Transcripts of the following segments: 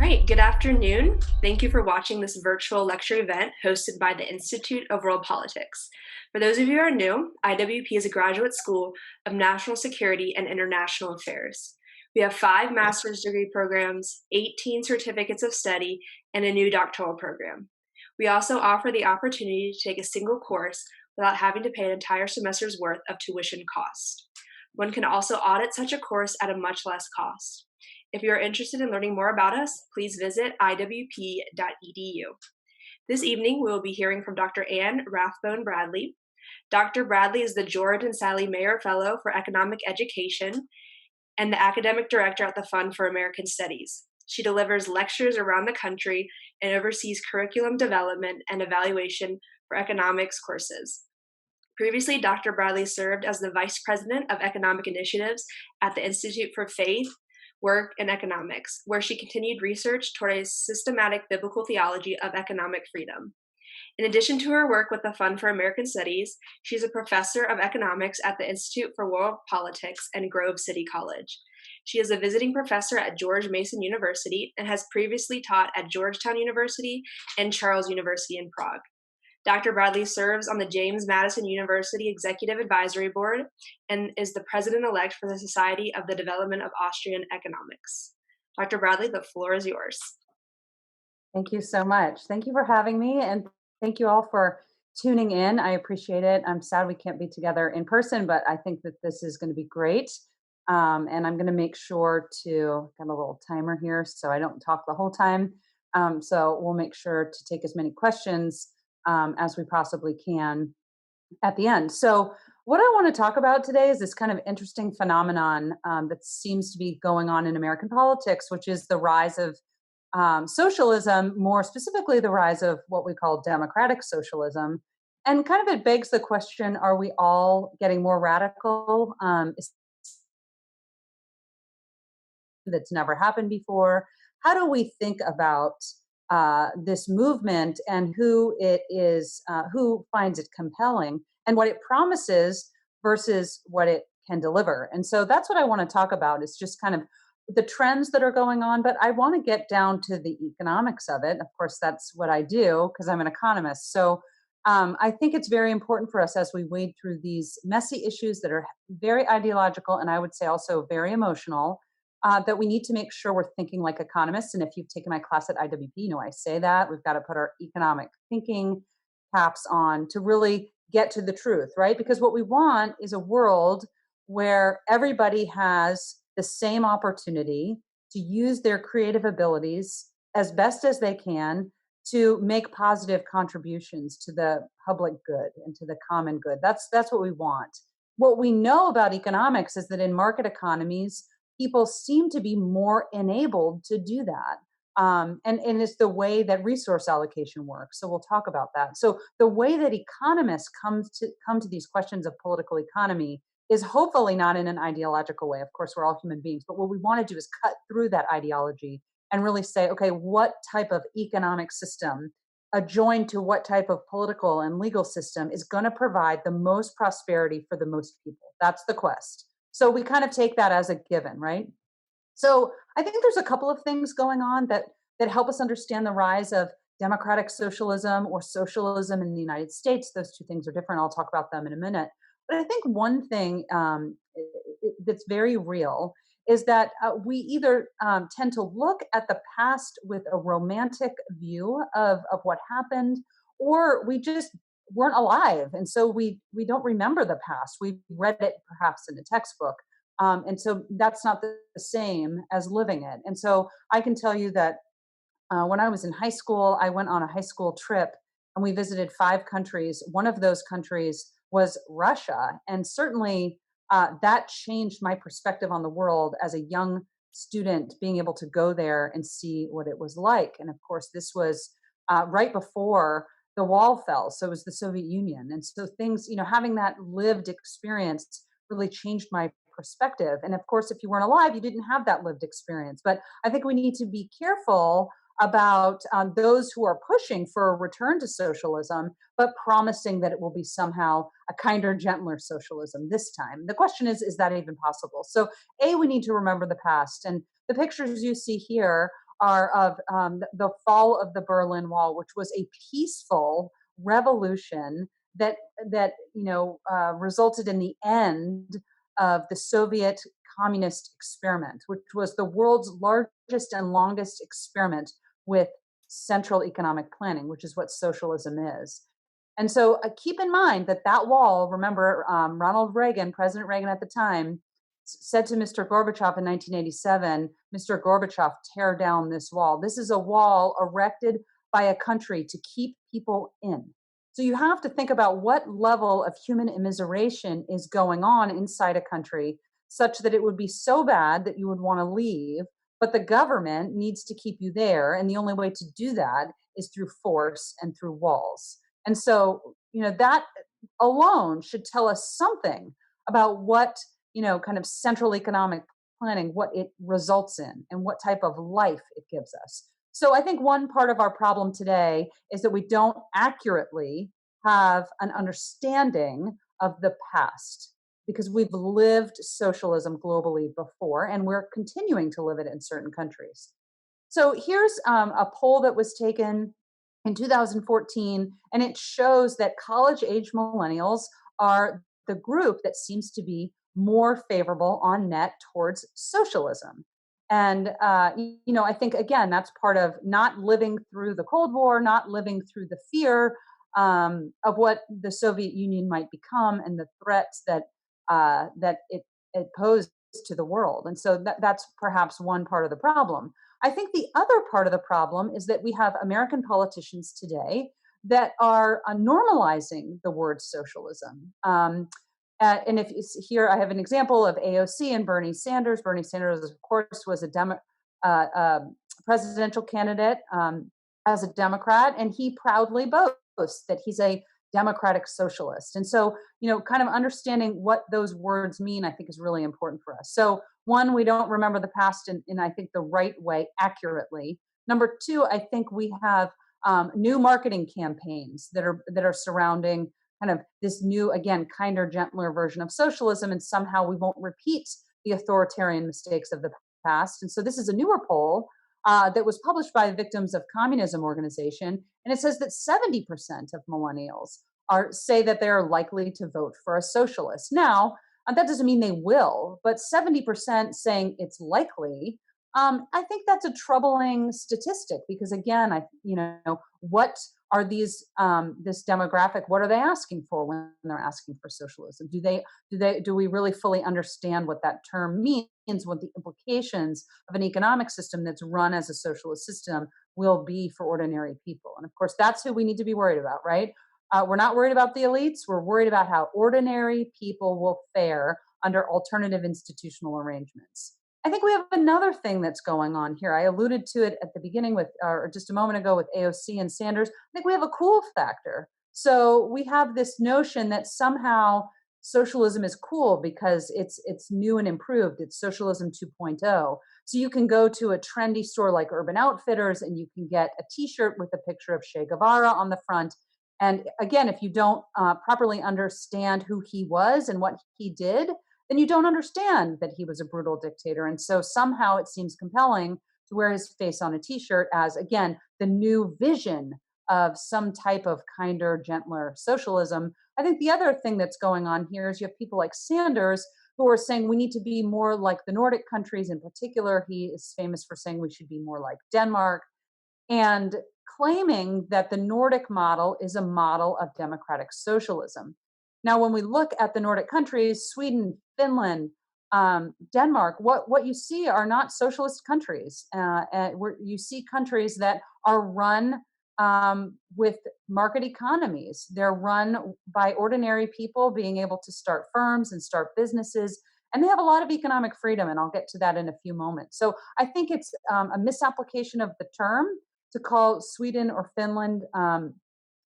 All right, good afternoon. Thank you for watching this virtual lecture event hosted by the Institute of World Politics. For those of you who are new, IWP is a graduate school of national security and international affairs. We have 5 master's degree programs, 18 certificates of study, and a new doctoral program. We also offer the opportunity to take a single course without having to pay an entire semester's worth of tuition cost. One can also audit such a course at a much less cost. If you are interested in learning more about us, please visit iwp.edu. This evening, we will be hearing from Dr. Anne Rathbone Bradley. Dr. Bradley is the George and Sally Mayer Fellow for Economic Education and the Academic Director at the Fund for American Studies. She delivers lectures around the country and oversees curriculum development and evaluation for economics courses. Previously, Dr. Bradley served as the Vice President of Economic Initiatives at the Institute for Faith, Work, and Economics, where she continued research toward a systematic biblical theology of economic freedom. In addition to her work with the Fund for American Studies, she's a professor of economics at the Institute for World Politics and Grove City College. She is a visiting professor at George Mason University and has previously taught at Georgetown University and Charles University in Prague. Dr. Bradley serves on the James Madison University Executive Advisory Board and is the president-elect for the Society of the Development of Austrian Economics. Dr. Bradley, the floor is yours. Thank you so much. Thank you for having me, and thank you all for tuning in. I appreciate it. I'm sad we can't be together in person, but I think that this is going to be great. And I'm going to make sure to get a little timer here so I don't talk the whole time. So we'll make sure to take as many questions as we possibly can at the end. So what I want to talk about today is this kind of interesting phenomenon that seems to be going on in American politics, which is the rise of socialism, more specifically the rise of what we call democratic socialism. And kind of it begs the question, are we all getting more radical? That's never happened before. How do we think about this movement and who it is, who finds it compelling and what it promises versus what it can deliver? And so that's what I want to talk about, is just kind of the trends that are going on, but I want to get down to the economics of it. Of course, that's what I do because I'm an economist. So I think it's very important for us as we wade through these messy issues that are very ideological and I would say also very emotional, that we need to make sure we're thinking like economists. And if you've taken my class at IWP, you know I say that. We've got to put our economic thinking caps on to really get to the truth, right? Because what we want is a world where everybody has the same opportunity to use their creative abilities as best as they can to make positive contributions to the public good and to the common good. That's what we want. What we know about economics is that in market economies, people seem to be more enabled to do that. And it's the way that resource allocation works. So we'll talk about that. So the way that economists come to these questions of political economy is hopefully not in an ideological way. Of course, we're all human beings, but what we want to do is cut through that ideology and really say, okay, what type of economic system adjoined to what type of political and legal system is going to provide the most prosperity for the most people? That's the quest. So we kind of take that as a given, right? So I think there's a couple of things going on that help us understand the rise of democratic socialism or socialism in the United States. Those two things are different. I'll talk about them in a minute. But I think one thing that's very real is that we either tend to look at the past with a romantic view of what happened, or we just weren't alive. And so we don't remember the past. We read it perhaps in a textbook. And so that's not the same as living it. And so I can tell you that when I was in high school, I went on a high school trip and we visited 5 countries. One of those countries was Russia. And certainly that changed my perspective on the world as a young student, being able to go there and see what it was like. And of course, this was right before the wall fell. So it was the Soviet Union. And so things, having that lived experience really changed my perspective. And of course, if you weren't alive, you didn't have that lived experience. But I think we need to be careful about those who are pushing for a return to socialism, but promising that it will be somehow a kinder, gentler socialism this time. The question is that even possible? So, we need to remember the past. And the pictures you see here are of the fall of the Berlin Wall, which was a peaceful revolution that resulted in the end of the Soviet communist experiment, which was the world's largest and longest experiment with central economic planning, which is what socialism is. And so keep in mind that that wall, remember, Ronald Reagan, President Reagan at the time, said to Mr. Gorbachev in 1987, Mr. Gorbachev, tear down this wall. This is a wall erected by a country to keep people in. So you have to think about what level of human immiseration is going on inside a country such that it would be so bad that you would want to leave, but the government needs to keep you there. And the only way to do that is through force and through walls. And so, that alone should tell us something about what, kind of central economic planning, what it results in and what type of life it gives us. So I think one part of our problem today is that we don't accurately have an understanding of the past because we've lived socialism globally before and we're continuing to live it in certain countries. So here's a poll that was taken in 2014, and it shows that college-age millennials are the group that seems to be more favorable on net towards socialism. And, I think, again, that's part of not living through the Cold War, not living through the fear of what the Soviet Union might become and the threats that it posed to the world. And so that's perhaps one part of the problem. I think the other part of the problem is that we have American politicians today that are normalizing the word socialism. And if it's here, I have an example of AOC and Bernie Sanders. Bernie Sanders, of course, was a presidential candidate as a Democrat, and he proudly boasts that he's a Democratic Socialist. And so, kind of understanding what those words mean, I think is really important for us. So one, we don't remember the past in I think, the right way, accurately. Number two, I think we have new marketing campaigns that are surrounding kind of this new, again, kinder, gentler version of socialism, and somehow we won't repeat the authoritarian mistakes of the past. And so this is a newer poll that was published by the Victims of Communism organization, and it says that 70% of millennials say that they're likely to vote for a socialist. Now, that doesn't mean they will, but 70% saying it's likely. I think that's a troubling statistic because, again, what are these this demographic? What are they asking for when they're asking for socialism? Do we really fully understand what that term means? What the implications of an economic system that's run as a socialist system will be for ordinary people? And of course, that's who we need to be worried about, right? We're not worried about the elites. We're worried about how ordinary people will fare under alternative institutional arrangements. I think we have another thing that's going on here. I alluded to it at the beginning or just a moment ago with AOC and Sanders. I think we have a cool factor. So we have this notion that somehow socialism is cool because it's new and improved. It's socialism 2.0. So you can go to a trendy store like Urban Outfitters and you can get a t-shirt with a picture of Che Guevara on the front. And again, if you don't properly understand who he was and what he did, then you don't understand that he was a brutal dictator. And so somehow it seems compelling to wear his face on a t-shirt as, again, the new vision of some type of kinder, gentler socialism. I think the other thing that's going on here is you have people like Sanders who are saying we need to be more like the Nordic countries. In particular, he is famous for saying we should be more like Denmark, and claiming that the Nordic model is a model of democratic socialism. Now, when we look at the Nordic countries, Sweden, Finland, Denmark, what you see are not socialist countries. You see countries that are run with market economies. They're run by ordinary people being able to start firms and start businesses. And they have a lot of economic freedom, and I'll get to that in a few moments. So I think it's a misapplication of the term to call Sweden or Finland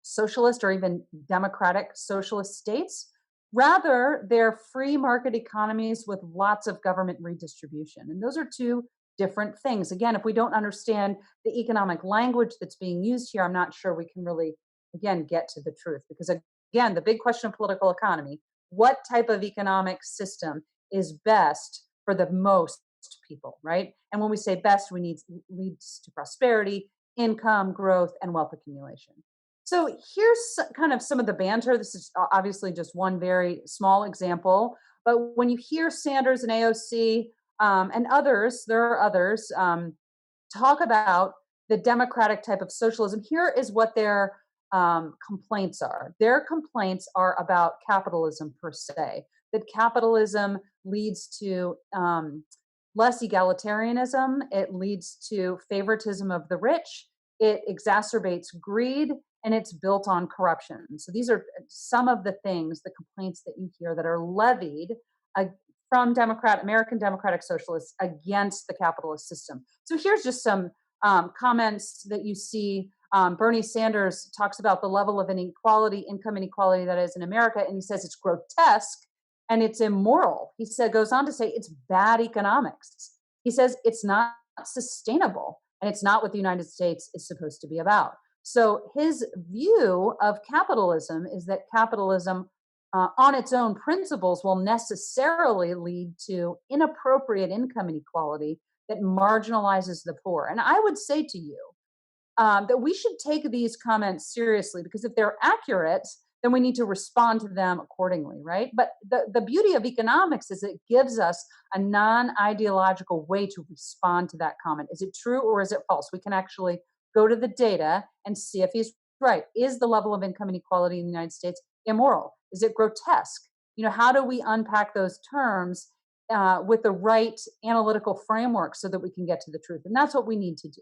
socialist or even democratic socialist states. Rather, they're free market economies with lots of government redistribution. And those are two different things. Again, if we don't understand the economic language that's being used here, I'm not sure we can really, again, get to the truth. Because again, the big question of political economy, what type of economic system is best for the most people, right? And when we say best, we need leads to prosperity, income, growth, and wealth accumulation. So here's kind of some of the banter. This is obviously just one very small example, but when you hear Sanders and AOC and others, there are others, talk about the democratic type of socialism, here is what their complaints are. Their complaints are about capitalism per se, that capitalism leads to less egalitarianism, it leads to favoritism of the rich, it exacerbates greed, and it's built on corruption. So these are some of the things, the complaints that you hear that are levied from American Democratic Socialists against the capitalist system. So here's just some comments that you see. Bernie Sanders talks about the level of inequality, income inequality that is in America, and he says it's grotesque and it's immoral. He goes on to say it's bad economics. He says it's not sustainable and it's not what the United States is supposed to be about. So his view of capitalism is that capitalism on its own principles will necessarily lead to inappropriate income inequality that marginalizes the poor. And I would say to you that we should take these comments seriously, because if they're accurate, then we need to respond to them accordingly, right? But the beauty of economics is it gives us a non-ideological way to respond to that comment. Is it true or is it false? We can actually go to the data and see if he's right. Is the level of income inequality in the United States immoral? Is it grotesque? How do we unpack those terms with the right analytical framework so that we can get to the truth? And that's what we need to do.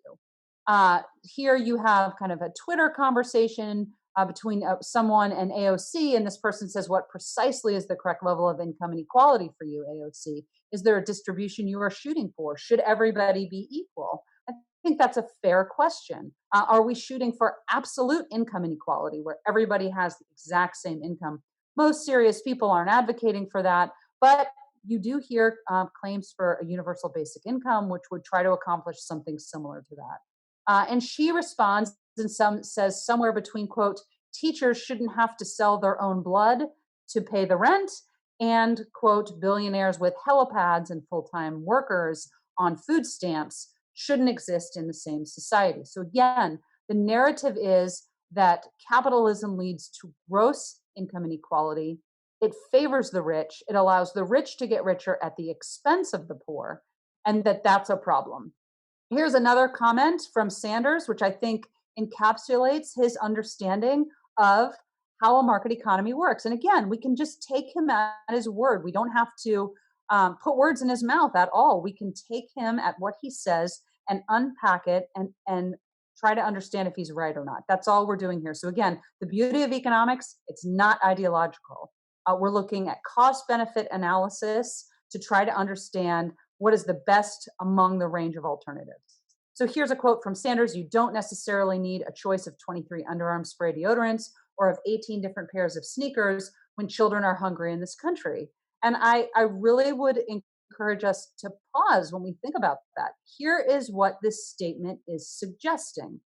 Here you have kind of a Twitter conversation between someone and AOC, and this person says, what precisely is the correct level of income inequality for you, AOC? Is there a distribution you are shooting for? Should everybody be equal? I think that's a fair question. Are we shooting for absolute income inequality where everybody has the exact same income? Most serious people aren't advocating for that, but you do hear claims for a universal basic income, which would try to accomplish something similar to that. And she responds and says somewhere between, quote, teachers shouldn't have to sell their own blood to pay the rent, and, quote, billionaires with helipads and full-time workers on food stamps shouldn't exist in the same society. So again, the narrative is that capitalism leads to gross income inequality. It favors the rich. It allows the rich to get richer at the expense of the poor, and that's a problem. Here's another comment from Sanders, which I think encapsulates his understanding of how a market economy works. And again, we can just take him at his word. We don't have to put words in his mouth at all. We can take him at what he says and unpack it and try to understand if he's right or not. That's all we're doing here. So again, the beauty of economics, it's not ideological. We're looking at cost-benefit analysis to try to understand what is the best among the range of alternatives. So here's a quote from Sanders: you don't necessarily need a choice of 23 underarm spray deodorants or of 18 different pairs of sneakers when children are hungry in this country. And I really would encourage us to pause when we think about that. Here is what this statement is suggesting.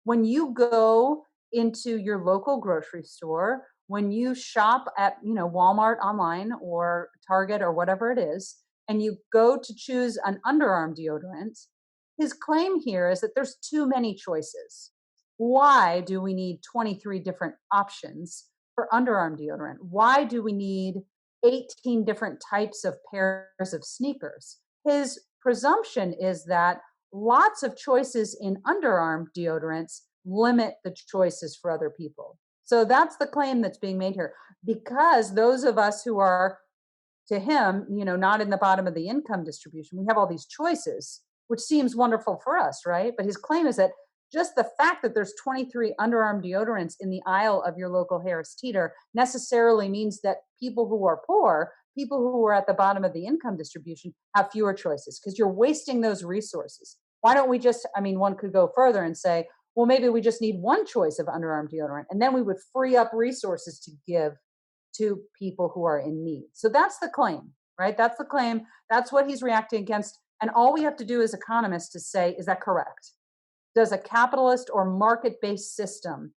When you go into your local grocery store, when you shop at Walmart online or Target or whatever it is, and you go to choose an underarm deodorant, his claim here is that there's too many choices. Why do we need 23 different options for underarm deodorant? Why do we need 18 different types of pairs of sneakers? His presumption is that lots of choices in underarm deodorants limit the choices for other people. So that's the claim that's being made here. Because those of us who are, to him, not in the bottom of the income distribution, we have all these choices, which seems wonderful for us, right? But his claim is that just the fact that there's 23 underarm deodorants in the aisle of your local Harris Teeter necessarily means that people who are poor, people who are at the bottom of the income distribution, have fewer choices, because you're wasting those resources. Why don't we just, one could go further and say, well, maybe we just need one choice of underarm deodorant, and then we would free up resources to give to people who are in need. So that's the claim, right? That's the claim. That's what he's reacting against. And all we have to do as economists is say, is that correct? Does a capitalist or market-based system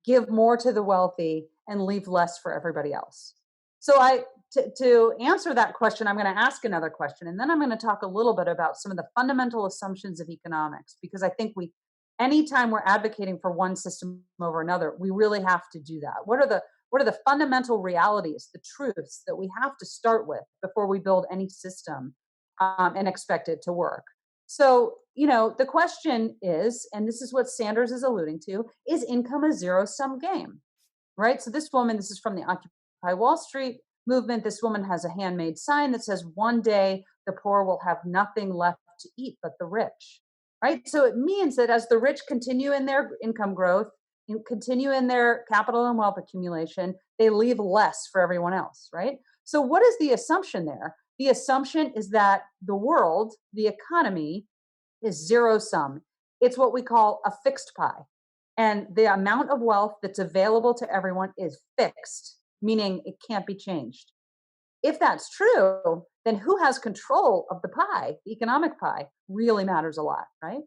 give more to the wealthy and leave less for everybody else? So I to answer that question, I'm going to ask another question, and then I'm going to talk a little bit about some of the fundamental assumptions of economics, because I think anytime we're advocating for one system over another, we really have to do that. What are the fundamental realities, the truths that we have to start with before we build any system and expect it to work? So, the question is, and this is what Sanders is alluding to, is income a zero-sum game? Right? So this is from the Occupy Wall Street movement. This woman has a handmade sign that says, one day the poor will have nothing left to eat but the rich. Right? So it means that as the rich continue in their income growth, and continue in their capital and wealth accumulation, they leave less for everyone else. Right? So what is the assumption there? The assumption is that the world, the economy, is zero sum. It's what we call a fixed pie. And the amount of wealth that's available to everyone is fixed, meaning it can't be changed. If that's true, then who has control of the pie, the economic pie, really matters a lot, right?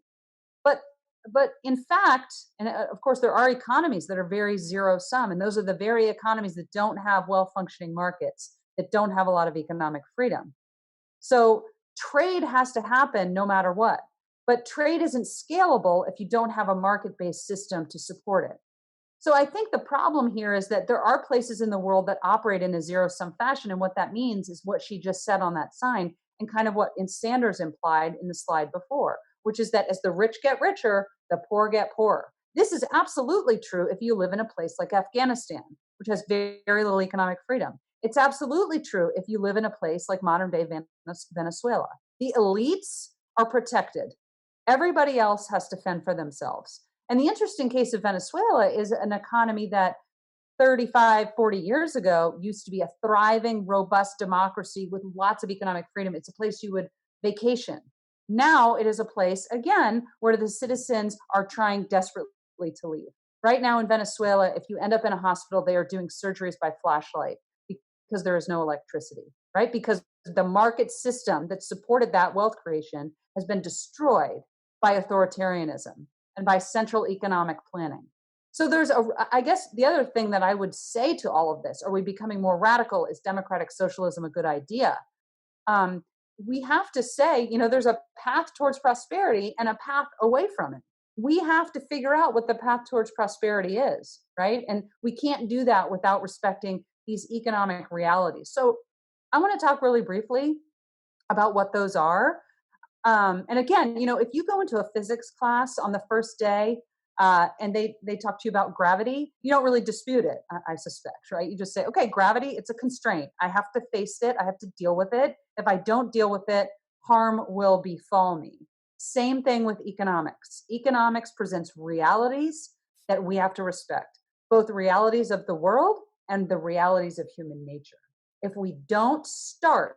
But but in fact, and of course there are economies that are very zero sum, and those are the very economies that don't have well functioning markets, that don't have a lot of economic freedom. So trade has to happen no matter what. But trade isn't scalable if you don't have a market based system to support it. So I think the problem here is that there are places in the world that operate in a zero sum fashion. And what that means is what she just said on that sign, and kind of what Sanders implied in the slide before, which is that as the rich get richer, the poor get poorer. This is absolutely true if you live in a place like Afghanistan, which has very, very little economic freedom. It's absolutely true if you live in a place like modern day Venezuela. The elites are protected. Everybody else has to fend for themselves. And the interesting case of Venezuela is an economy that 35, 40 years ago used to be a thriving, robust democracy with lots of economic freedom. It's a place you would vacation. Now it is a place, again, where the citizens are trying desperately to leave. Right now in Venezuela, if you end up in a hospital, they are doing surgeries by flashlight because there is no electricity, right? Because the market system that supported that wealth creation has been destroyed by authoritarianism and by central economic planning. So I guess the other thing that I would say to all of this, are we becoming more radical? Is democratic socialism a good idea? We have to say, there's a path towards prosperity and a path away from it. We have to figure out what the path towards prosperity is, right? And we can't do that without respecting these economic realities. So I want to talk really briefly about what those are. And again, if you go into a physics class on the first day and they talk to you about gravity, you don't really dispute it, I suspect, right? You just say, okay, gravity, it's a constraint. I have to face it. I have to deal with it. If I don't deal with it, harm will befall me. Same thing with economics. Economics presents realities that we have to respect, both realities of the world and the realities of human nature. If we don't start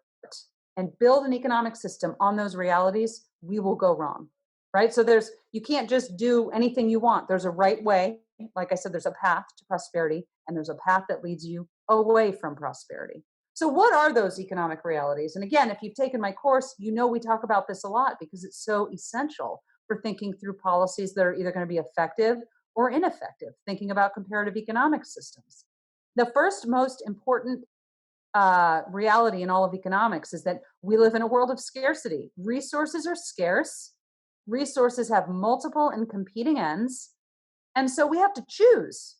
and build an economic system on those realities, we will go wrong, right? So you can't just do anything you want. There's a right way. Like I said, there's a path to prosperity, and there's a path that leads you away from prosperity. So what are those economic realities? And again, if you've taken my course, we talk about this a lot because it's so essential for thinking through policies that are either going to be effective or ineffective, thinking about comparative economic systems. The first most important reality in all of economics is that we live in a world of scarcity. Resources are scarce. Resources have multiple and competing ends. And so we have to choose.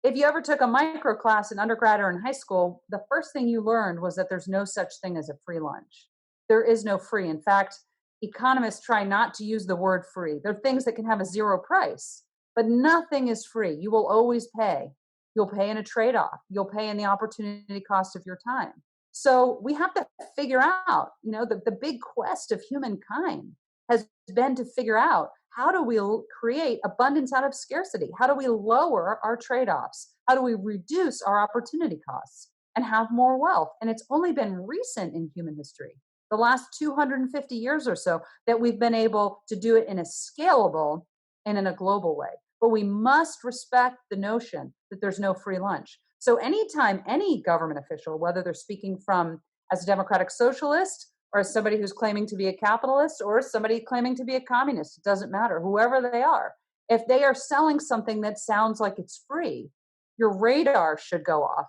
If you ever took a micro class in undergrad or in high school, the first thing you learned was that there's no such thing as a free lunch. There is no free. In fact, economists try not to use the word free. There are things that can have a zero price, but nothing is free. You will always pay. You'll pay in a trade-off. You'll pay in the opportunity cost of your time. So we have to figure out, the big quest of humankind has been to figure out, how do we create abundance out of scarcity? How do we lower our trade-offs? How do we reduce our opportunity costs and have more wealth? And it's only been recent in human history, the last 250 years or so, that we've been able to do it in a scalable and in a global way. But we must respect the notion that there's no free lunch. So anytime any government official, whether they're speaking from as a democratic socialist or as somebody who's claiming to be a capitalist or somebody claiming to be a communist, it doesn't matter, whoever they are, if they are selling something that sounds like it's free, your radar should go off.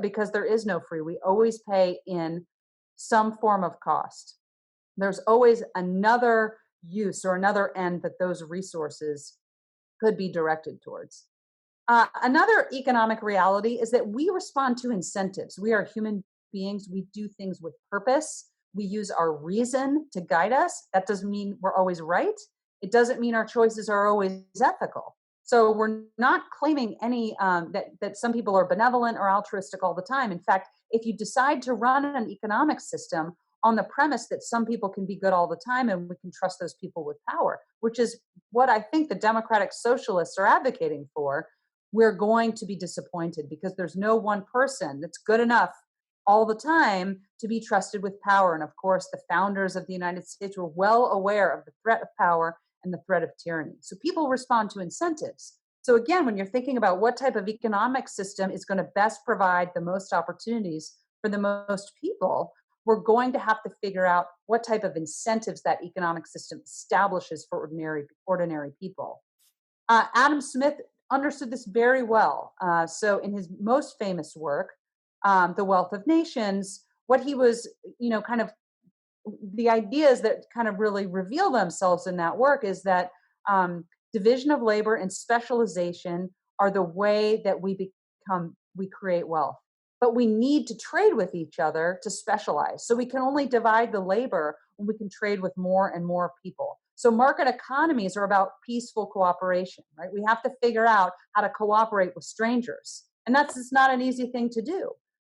because there is no free. We always pay in some form of cost. There's always another use or another end that those resources could be directed towards. Another economic reality is that we respond to incentives. We are human beings. We do things with purpose. We use our reason to guide us. That doesn't mean we're always right. It doesn't mean our choices are always ethical. So we're not claiming any that some people are benevolent or altruistic all the time. In fact, if you decide to run an economic system on the premise that some people can be good all the time and we can trust those people with power, which is what I think the Democratic Socialists are advocating for, we're going to be disappointed because there's no one person that's good enough all the time to be trusted with power. And of course, the founders of the United States were well aware of the threat of power and the threat of tyranny. So people respond to incentives. So again, when you're thinking about what type of economic system is going to best provide the most opportunities for the most people, we're going to have to figure out what type of incentives that economic system establishes for ordinary people. Adam Smith understood this very well. So in his most famous work, The Wealth of Nations, what he was, kind of the ideas that kind of really reveal themselves in that work is that division of labor and specialization are the way that we create wealth. But we need to trade with each other to specialize. So we can only divide the labor when we can trade with more and more people. So market economies are about peaceful cooperation, right? We have to figure out how to cooperate with strangers. And that's just not an easy thing to do.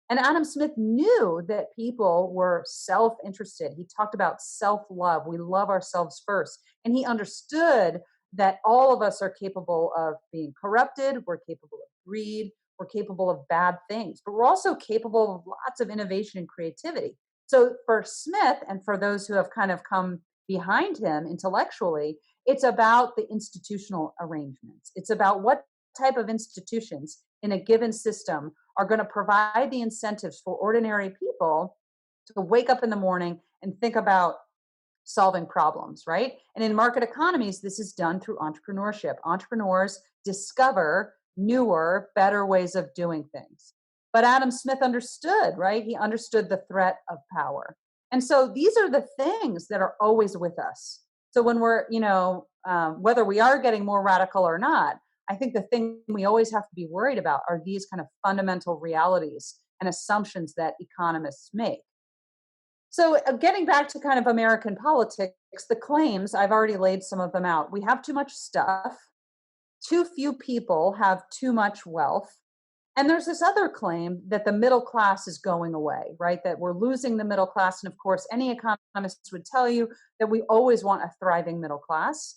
And Adam Smith knew that people were self-interested. He talked about self-love. We love ourselves first. And he understood that all of us are capable of being corrupted. We're capable of greed. We're capable of bad things. But we're also capable of lots of innovation and creativity. So for Smith, and for those who have kind of come behind him intellectually, it's about the institutional arrangements. It's about what type of institutions in a given system are going to provide the incentives for ordinary people to wake up in the morning and think about solving problems, right? And in market economies, this is done through entrepreneurship. Entrepreneurs discover newer, better ways of doing things. But Adam Smith understood, right? He understood the threat of power. And so these are the things that are always with us. So when we're, whether we are getting more radical or not, I think the thing we always have to be worried about are these kind of fundamental realities and assumptions that economists make. So getting back to kind of American politics, the claims, I've already laid some of them out. We have too much stuff. Too few people have too much wealth. And there's this other claim that the middle class is going away, right? That we're losing the middle class. And of course, any economist would tell you that we always want a thriving middle class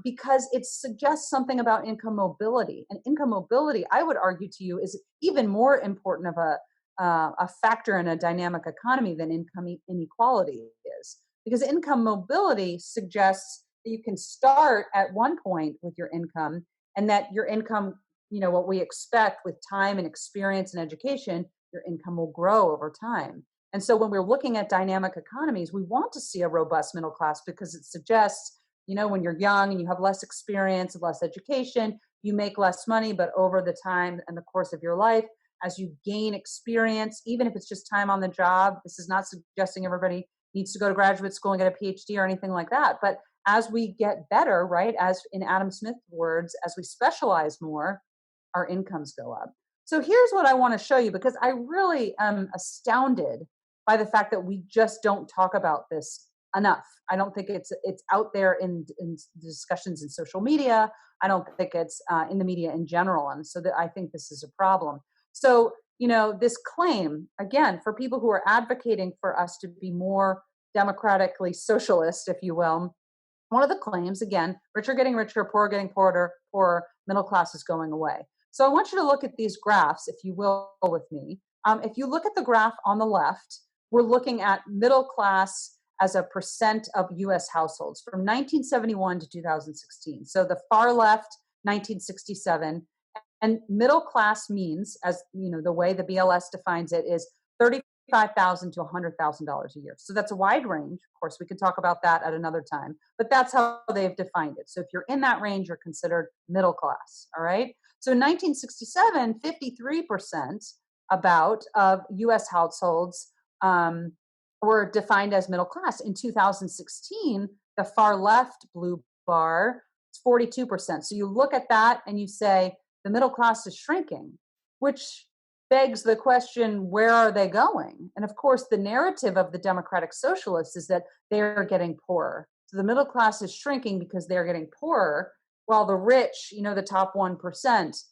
because it suggests something about income mobility. And income mobility, I would argue to you, is even more important of a factor in a dynamic economy than income inequality is. Because income mobility suggests that you can start at one point with your income and that your income, what we expect with time and experience and education, your income will grow over time. And so when we're looking at dynamic economies, we want to see a robust middle class because it suggests, when you're young and you have less experience, less education, you make less money, but over the time and the course of your life, as you gain experience, even if it's just time on the job, this is not suggesting everybody needs to go to graduate school and get a PhD or anything like that. But as we get better, right, as in Adam Smith's words, as we specialize more, our incomes go up. So here's what I want to show you, because I really am astounded by the fact that we just don't talk about this enough. I don't think it's out there in discussions in social media. I don't think it's in the media in general. And so that I think this is a problem. So, this claim, again, for people who are advocating for us to be more democratically socialist, if you will, one of the claims, again, rich are getting richer, poor are getting poorer, middle class is going away. So I want you to look at these graphs, if you will, with me. If you look at the graph on the left, we're looking at middle class as a percent of U.S. households from 1971 to 2016. So the far left, 1967. And middle class means, as the way the BLS defines it, is $35,000 to $100,000 a year. So that's a wide range. Of course, we could talk about that at another time, but that's how they've defined it. So if you're in that range, you're considered middle class. All right. So in 1967, 53% about of US households were defined as middle class. In 2016, the far left blue bar, it's 42%. So you look at that and you say the middle class is shrinking, which begs the question, where are they going? And of course, the narrative of the Democratic Socialists is that they are getting poorer. So the middle class is shrinking because they're getting poorer, while the rich, the top 1%,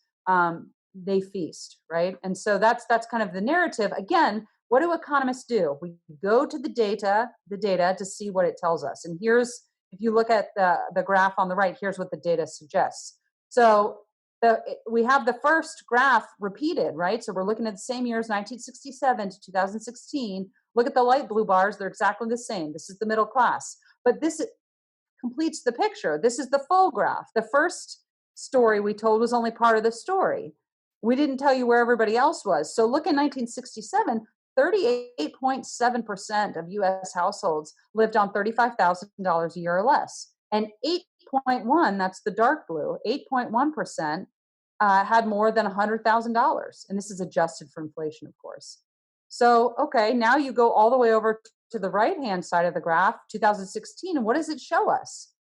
they feast, right? And so that's kind of the narrative. Again, what do economists do? We go to the data to see what it tells us. And here's, if you look at the graph on the right, here's what the data suggests. So we have the first graph repeated, right? So we're looking at the same years, 1967 to 2016. Look at the light blue bars, they're exactly the same. This is the middle class. But this completes the picture. This is the full graph. The first story we told was only part of the story. We didn't tell you where everybody else was. So look in 1967, 38.7% of US households lived on $35,000 a year or less. And 8.1, that's the dark blue, 8.1% had more than $100,000. And this is adjusted for inflation, of course. So, okay, now you go all the way over to the right-hand side of the graph, 2016, and what does it show us?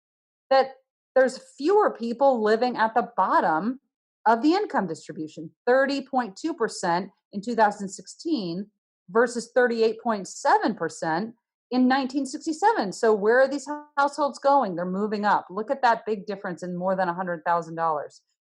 That there's fewer people living at the bottom of the income distribution, 30.2% in 2016 versus 38.7% in 1967. So where are these households going? They're moving up. Look at that big difference in more than $100,000.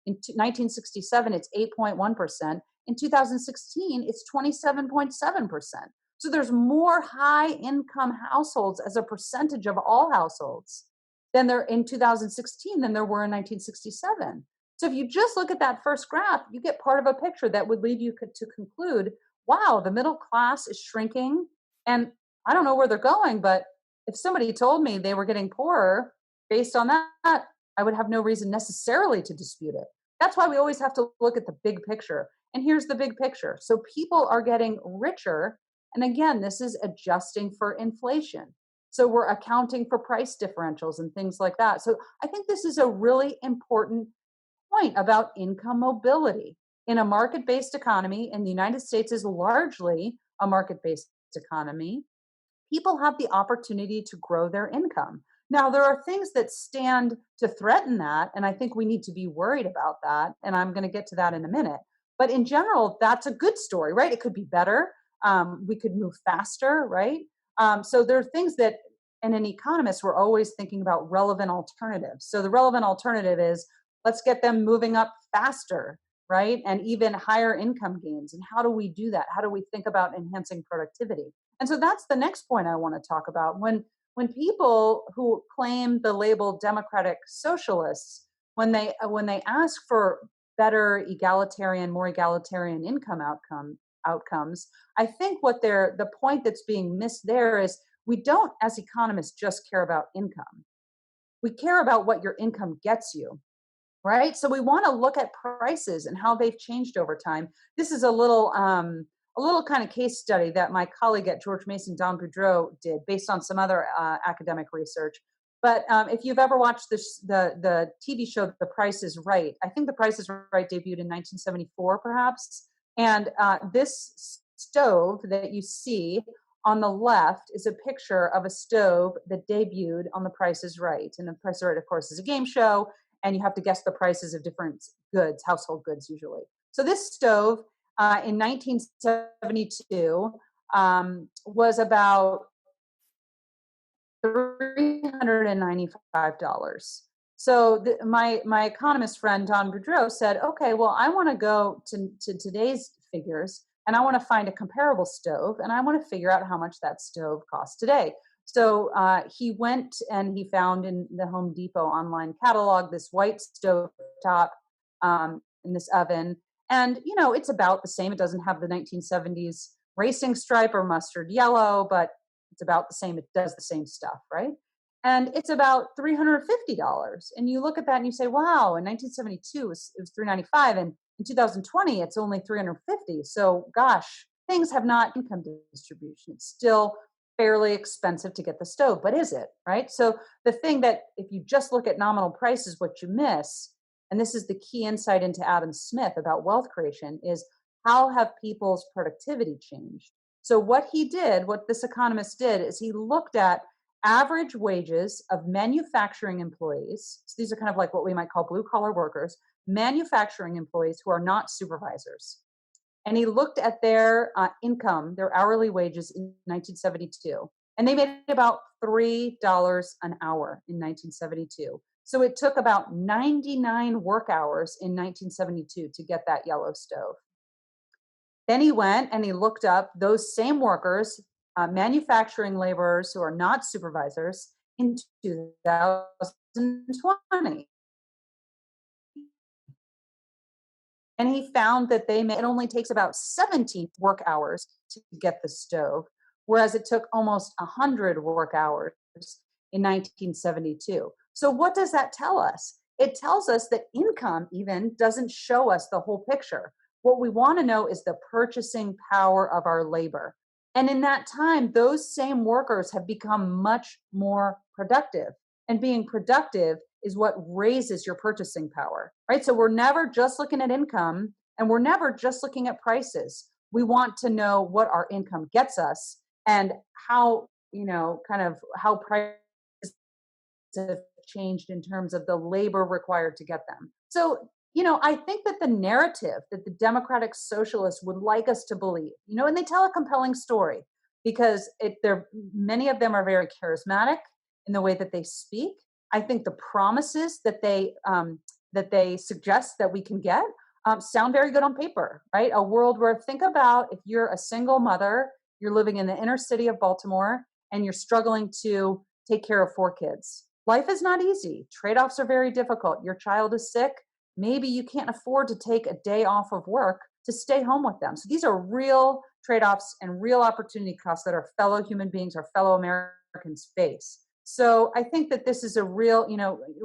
In 1967, it's 8.1%. In 2016, it's 27.7%. So there's more high-income households as a percentage of all households than there in 2016 than there were in 1967. So if you just look at that first graph, you get part of a picture that would lead you to conclude, wow, the middle class is shrinking. And I don't know where they're going, but if somebody told me they were getting poorer based on that, I would have no reason necessarily to dispute it. That's why we always have to look at the big picture. And here's the big picture. So people are getting richer. And again, this is adjusting for inflation. So we're accounting for price differentials and things like that. So I think this is a really important point about income mobility. In a market-based economy, and the United States is largely a market-based economy, people have the opportunity to grow their income. Now, there are things that stand to threaten that, and I think we need to be worried about that, and I'm going to get to that in a minute. But in general, that's a good story, right? It could be better. We could move faster, right? So there are things that, and an economist, we're always thinking about relevant alternatives. So the relevant alternative is, let's get them moving up faster, right? And even higher income gains. And how do we do that? How do we think about enhancing productivity? And so that's the next point I want to talk about. When people who claim the label Democratic Socialists, when they ask for better more egalitarian income outcomes, I think the point that's being missed there is we don't, as economists, just care about income. We care about what your income gets you. Right? So we want to look at prices and how they've changed over time. This is a little kind of case study that my colleague at George Mason, Don Boudreau, did based on some other academic research. But if you've ever watched the TV show The Price is Right, I think The Price is Right debuted in 1974, perhaps. And this stove that you see on the left is a picture of a stove that debuted on The Price is Right. And The Price is Right, of course, is a game show. And you have to guess the prices of different goods, household goods usually. So this stove in 1972 was about $395. So my economist friend, Don Boudreau, said, okay, well, I want to go to today's figures, and I want to find a comparable stove, and I want to figure out how much that stove costs today. So he went and he found in the Home Depot online catalog this white stove top in this oven. And, it's about the same. It doesn't have the 1970s racing stripe or mustard yellow, but it's about the same. It does the same stuff, right? And it's about $350. And you look at that and you say, wow, in 1972 it was $395, and in 2020 it's only $350. So gosh, things have not income distribution. It's still fairly expensive to get the stove, but is it, right? So the thing that if you just look at nominal prices, what you miss, and this is the key insight into Adam Smith about wealth creation, is how have people's productivity changed? So what he did, what this economist did, is he looked at average wages of manufacturing employees. So these are kind of like what we might call blue collar workers, manufacturing employees who are not supervisors. And he looked at their income, their hourly wages in 1972. And they made about $3 an hour in 1972. So it took about 99 work hours in 1972 to get that yellow stove. Then he went and he looked up those same workers, manufacturing laborers who are not supervisors, in 2020. And he found that it only takes about 17 work hours to get the stove, whereas it took almost 100 work hours in 1972. So what does that tell us? It tells us that income even doesn't show us the whole picture. What we want to know is the purchasing power of our labor. And in that time, those same workers have become much more productive. And being productive is what raises your purchasing power, right? So we're never just looking at income and we're never just looking at prices. We want to know what our income gets us and how, kind of how prices have changed in terms of the labor required to get them. So, I think that the narrative that the Democratic Socialists would like us to believe, and they tell a compelling story because many of them are very charismatic in the way that they speak. I think the promises that they suggest that we can get sound very good on paper, right? A world where, think about if you're a single mother, you're living in the inner city of Baltimore, and you're struggling to take care of 4 kids. Life is not easy. Trade-offs are very difficult. Your child is sick. Maybe you can't afford to take a day off of work to stay home with them. So these are real trade-offs and real opportunity costs that our fellow human beings, our fellow Americans face. So I think that this is a real,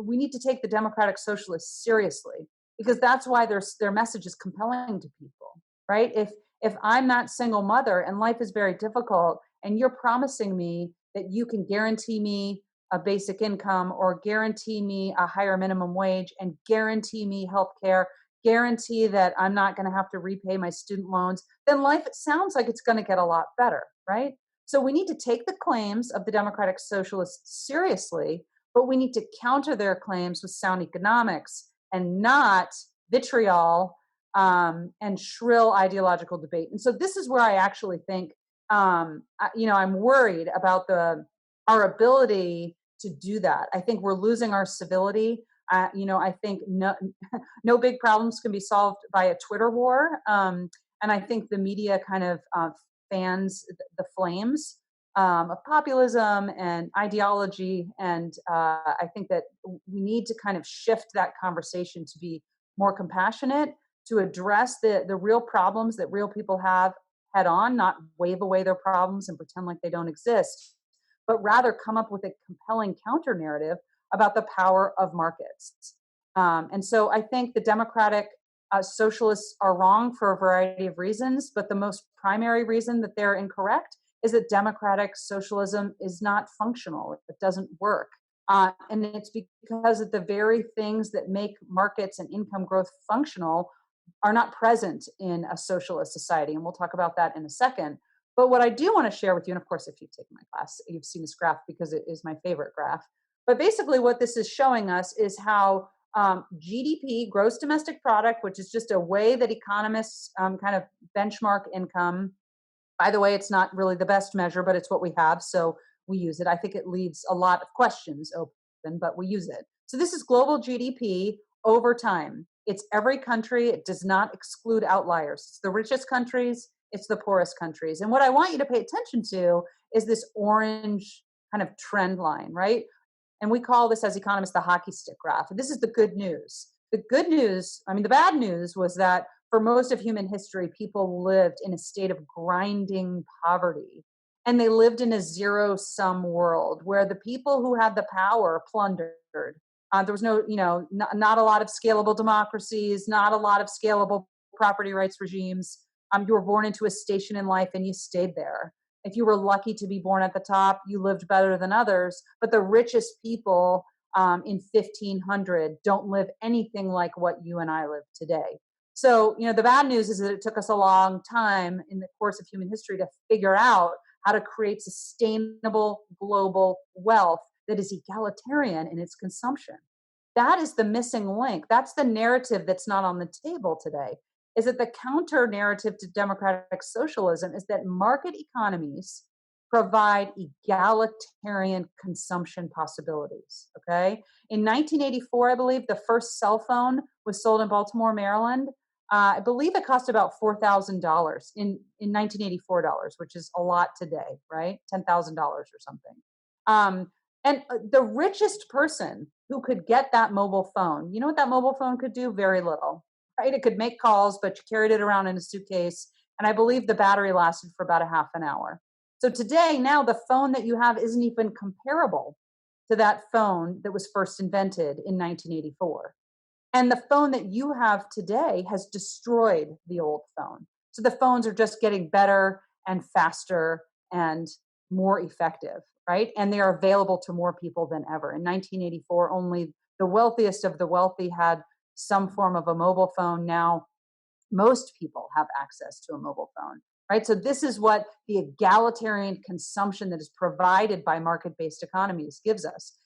we need to take the Democratic Socialists seriously because that's why their message is compelling to people, right? If I'm that single mother and life is very difficult and you're promising me that you can guarantee me a basic income or guarantee me a higher minimum wage and guarantee me health care, guarantee that I'm not going to have to repay my student loans, then life, it sounds like it's going to get a lot better, right? So we need to take the claims of the Democratic Socialists seriously, but we need to counter their claims with sound economics and not vitriol and shrill ideological debate. And so this is where I actually think, I'm worried about our ability to do that. I think we're losing our civility. I think no big problems can be solved by a Twitter war. And I think the media kind of fans the flames of populism and ideology. And I think that we need to kind of shift that conversation to be more compassionate, to address the real problems that real people have head on, not wave away their problems and pretend like they don't exist, but rather come up with a compelling counter narrative about the power of markets. And so I think the Democratic Socialists are wrong for a variety of reasons, but the most primary reason that they're incorrect is that Democratic Socialism is not functional. It doesn't work. And it's because of the very things that make markets and income growth functional are not present in a socialist society. And we'll talk about that in a second. But what I do want to share with you, and of course, if you've taken my class, you've seen this graph because it is my favorite graph. But basically what this is showing us is how GDP, gross domestic product, which is just a way that economists kind of benchmark income. By the way, it's not really the best measure, but it's what we have. So we use it. I think it leaves a lot of questions open, but we use it. So this is global GDP over time. It's every country. It does not exclude outliers. It's the richest countries. It's the poorest countries. And what I want you to pay attention to is this orange kind of trend line, right? And we call this as economists the hockey stick graph. And this is the good news. The good news, the bad news was that for most of human history, people lived in a state of grinding poverty. And they lived in a zero-sum world where the people who had the power plundered. There was not a lot of scalable democracies, not a lot of scalable property rights regimes. You were born into a station in life and you stayed there. If you were lucky to be born at the top, you lived better than others. But the richest people in 1500 don't live anything like what you and I live today. So, the bad news is that it took us a long time in the course of human history to figure out how to create sustainable global wealth that is egalitarian in its consumption. That is the missing link. That's the narrative that's not on the table today. Is that the counter narrative to democratic socialism is that market economies provide egalitarian consumption possibilities. Okay. In 1984, I believe the first cell phone was sold in Baltimore, Maryland. I believe it cost about $4,000 in 1984 dollars, which is a lot today, right? $10,000 or something. And the richest person who could get that mobile phone, you know what that mobile phone could do? Very little, right? It could make calls, but you carried it around in a suitcase. And I believe the battery lasted for about a half an hour. So today, now the phone that you have isn't even comparable to that phone that was first invented in 1984. And the phone that you have today has destroyed the old phone. So the phones are just getting better and faster and more effective, right? And they are available to more people than ever. In 1984, only the wealthiest of the wealthy had some form of a mobile phone. Now, most people have access to a mobile phone, right? So this is what the egalitarian consumption that is provided by market-based economies gives us.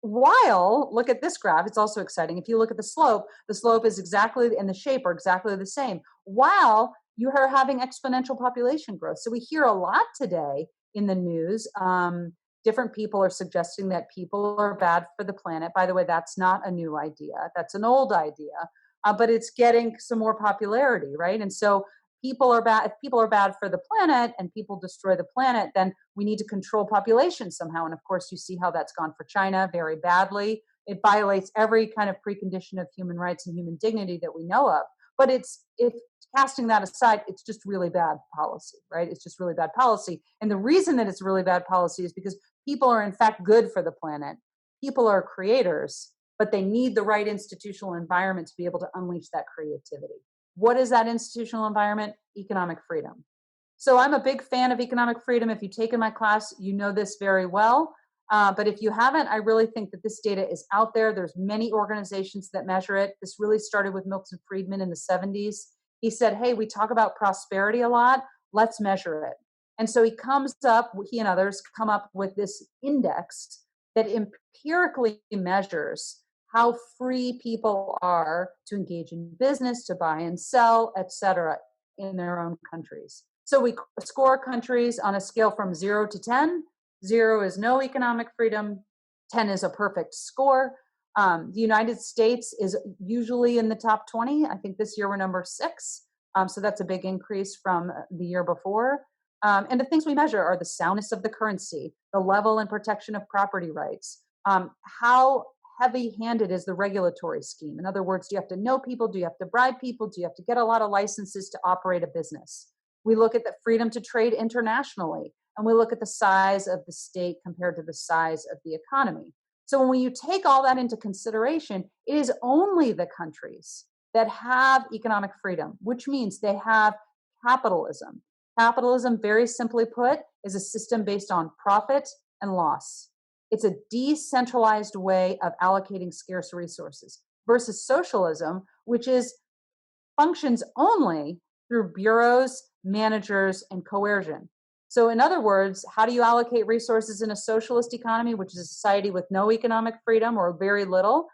While, look at this graph, it's also exciting. If you look at the slope is exactly, and the shape are exactly the same, while you are having exponential population growth. So we hear a lot today in the news. Different people are suggesting that people are bad for the planet. By the way, that's not a new idea. That's an old idea, but it's getting some more popularity, right? And so people are bad. If people are bad for the planet and people destroy the planet, then we need to control population somehow. And of course, you see how that's gone for China very badly. It violates every kind of precondition of human rights and human dignity that we know of. But it's casting that aside, it's just really bad policy, right? It's just really bad policy. And the reason that it's really bad policy is because people are in fact good for the planet. People are creators, but they need the right institutional environment to be able to unleash that creativity. What is that institutional environment? Economic freedom. So I'm a big fan of economic freedom. If you've taken my class, you know this very well. But if you haven't, I really think that this data is out there. There's many organizations that measure it. This really started with Milton Friedman in the 70s. He said, hey, we talk about prosperity a lot. Let's measure it. And so he and others come up with this index that empirically measures how free people are to engage in business, to buy and sell, et cetera, in their own countries. So we score countries on a scale from 0 to 10. 0 is no economic freedom. 10 is a perfect score. The United States is usually in the top 20. I think this year we're number 6. So that's a big increase from the year before. And the things we measure are the soundness of the currency, the level and protection of property rights, how heavy-handed is the regulatory scheme. In other words, do you have to know people? Do you have to bribe people? Do you have to get a lot of licenses to operate a business? We look at the freedom to trade internationally, and we look at the size of the state compared to the size of the economy. So when you take all that into consideration, it is only the countries that have economic freedom, which means they have capitalism. Capitalism, very simply put, is a system based on profit and loss. It's a decentralized way of allocating scarce resources versus socialism, which functions only through bureaus, managers, and coercion. So in other words, how do you allocate resources in a socialist economy, which is a society with no economic freedom or very little?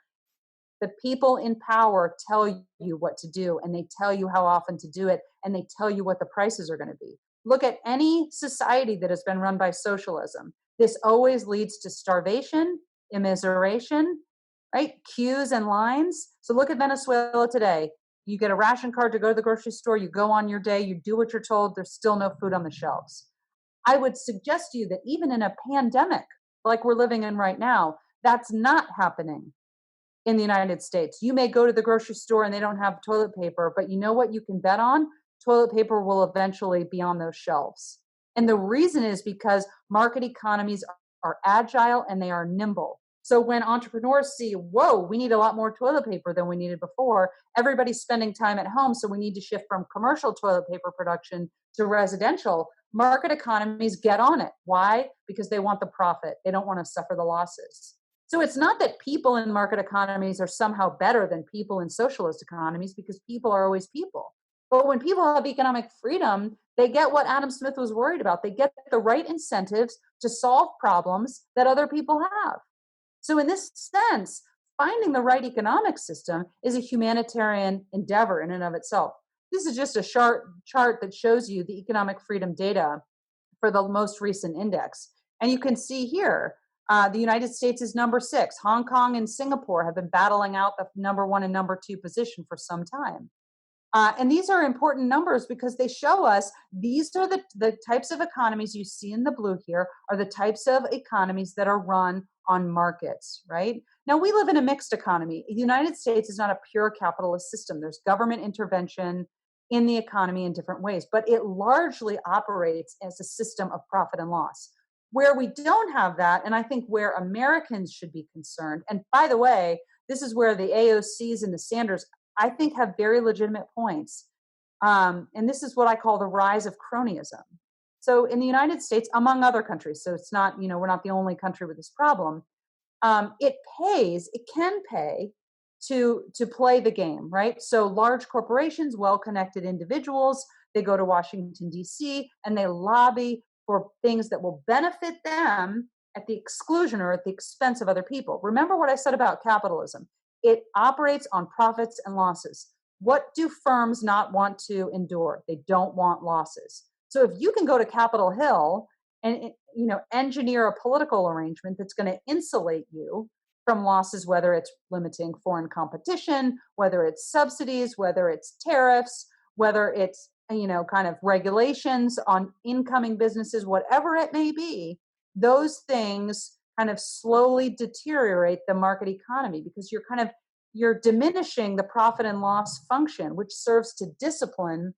The people in power tell you what to do, and they tell you how often to do it, and they tell you what the prices are going to be. Look at any society that has been run by socialism. This always leads to starvation, immiseration, right? Queues and lines. So look at Venezuela today. You get a ration card to go to the grocery store, you go on your day, you do what you're told, there's still no food on the shelves. I would suggest to you that even in a pandemic like we're living in right now, that's not happening in the United States. You may go to the grocery store and they don't have toilet paper, but you know what you can bet on? Toilet paper will eventually be on those shelves. And the reason is because market economies are agile and they are nimble. So when entrepreneurs see, whoa, we need a lot more toilet paper than we needed before, everybody's spending time at home, so we need to shift from commercial toilet paper production to residential. Market economies get on it. Why? Because they want the profit. They don't want to suffer the losses. So it's not that people in market economies are somehow better than people in socialist economies, because people are always people. But when people have economic freedom, they get what Adam Smith was worried about. They get the right incentives to solve problems that other people have. So, in this sense, finding the right economic system is a humanitarian endeavor in and of itself. This is just a chart that shows you the economic freedom data for the most recent index. And you can see here, the United States is number 6. Hong Kong and Singapore have been battling out the number 1 and number 2 position for some time. And these are important numbers because they show us these are the types of economies you see in the blue here are the types of economies that are run on markets, right? Now, we live in a mixed economy. The United States is not a pure capitalist system. There's government intervention in the economy in different ways, but it largely operates as a system of profit and loss. Where we don't have that, and I think where Americans should be concerned, and by the way, this is where the AOCs and the Sanders I think have very legitimate points. And this is what I call the rise of cronyism. So in the United States, among other countries, so it's not, we're not the only country with this problem. It can pay to play the game, right? So large corporations, well-connected individuals, they go to Washington, D.C., and they lobby for things that will benefit them at the exclusion or at the expense of other people. Remember what I said about capitalism. It operates on profits and losses. What do firms not want to endure? They don't want losses. So if you can go to Capitol Hill and engineer a political arrangement that's going to insulate you from losses, whether it's limiting foreign competition, whether it's subsidies, whether it's tariffs, whether it's kind of regulations on incoming businesses, whatever it may be, those things kind of slowly deteriorate the market economy because you're diminishing the profit and loss function, which serves to discipline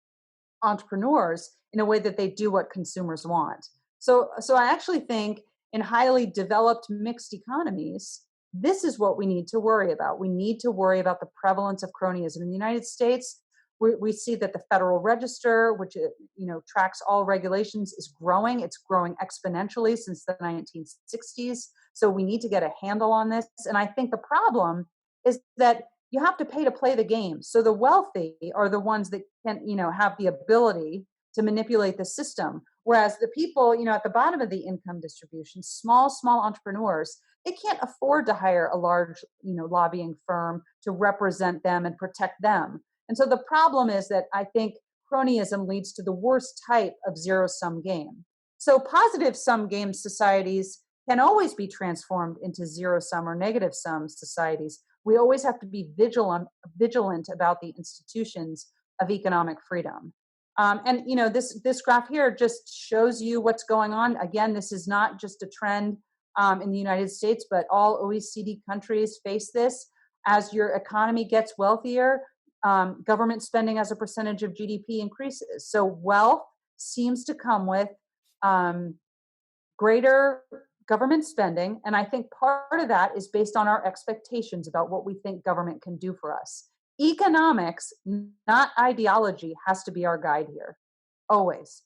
entrepreneurs in a way that they do what consumers want. So I actually think in highly developed mixed economies, this is what we need to worry about. We need to worry about the prevalence of cronyism in the United States. We see that the Federal Register, which tracks all regulations, is growing. It's growing exponentially since the 1960s. So we need to get a handle on this. And I think the problem is that you have to pay to play the game. So the wealthy are the ones that can, have the ability to manipulate the system. Whereas the people, at the bottom of the income distribution, small entrepreneurs, they can't afford to hire a large, lobbying firm to represent them and protect them. And so the problem is that I think cronyism leads to the worst type of zero-sum game. So positive sum game societies can always be transformed into zero-sum or negative-sum societies. We always have to be vigilant about the institutions of economic freedom. This graph here just shows you what's going on. Again, this is not just a trend in the United States, but all OECD countries face this. As your economy gets wealthier, government spending as a percentage of GDP increases. So wealth seems to come with greater government spending. And I think part of that is based on our expectations about what we think government can do for us. Economics, not ideology, has to be our guide here, always.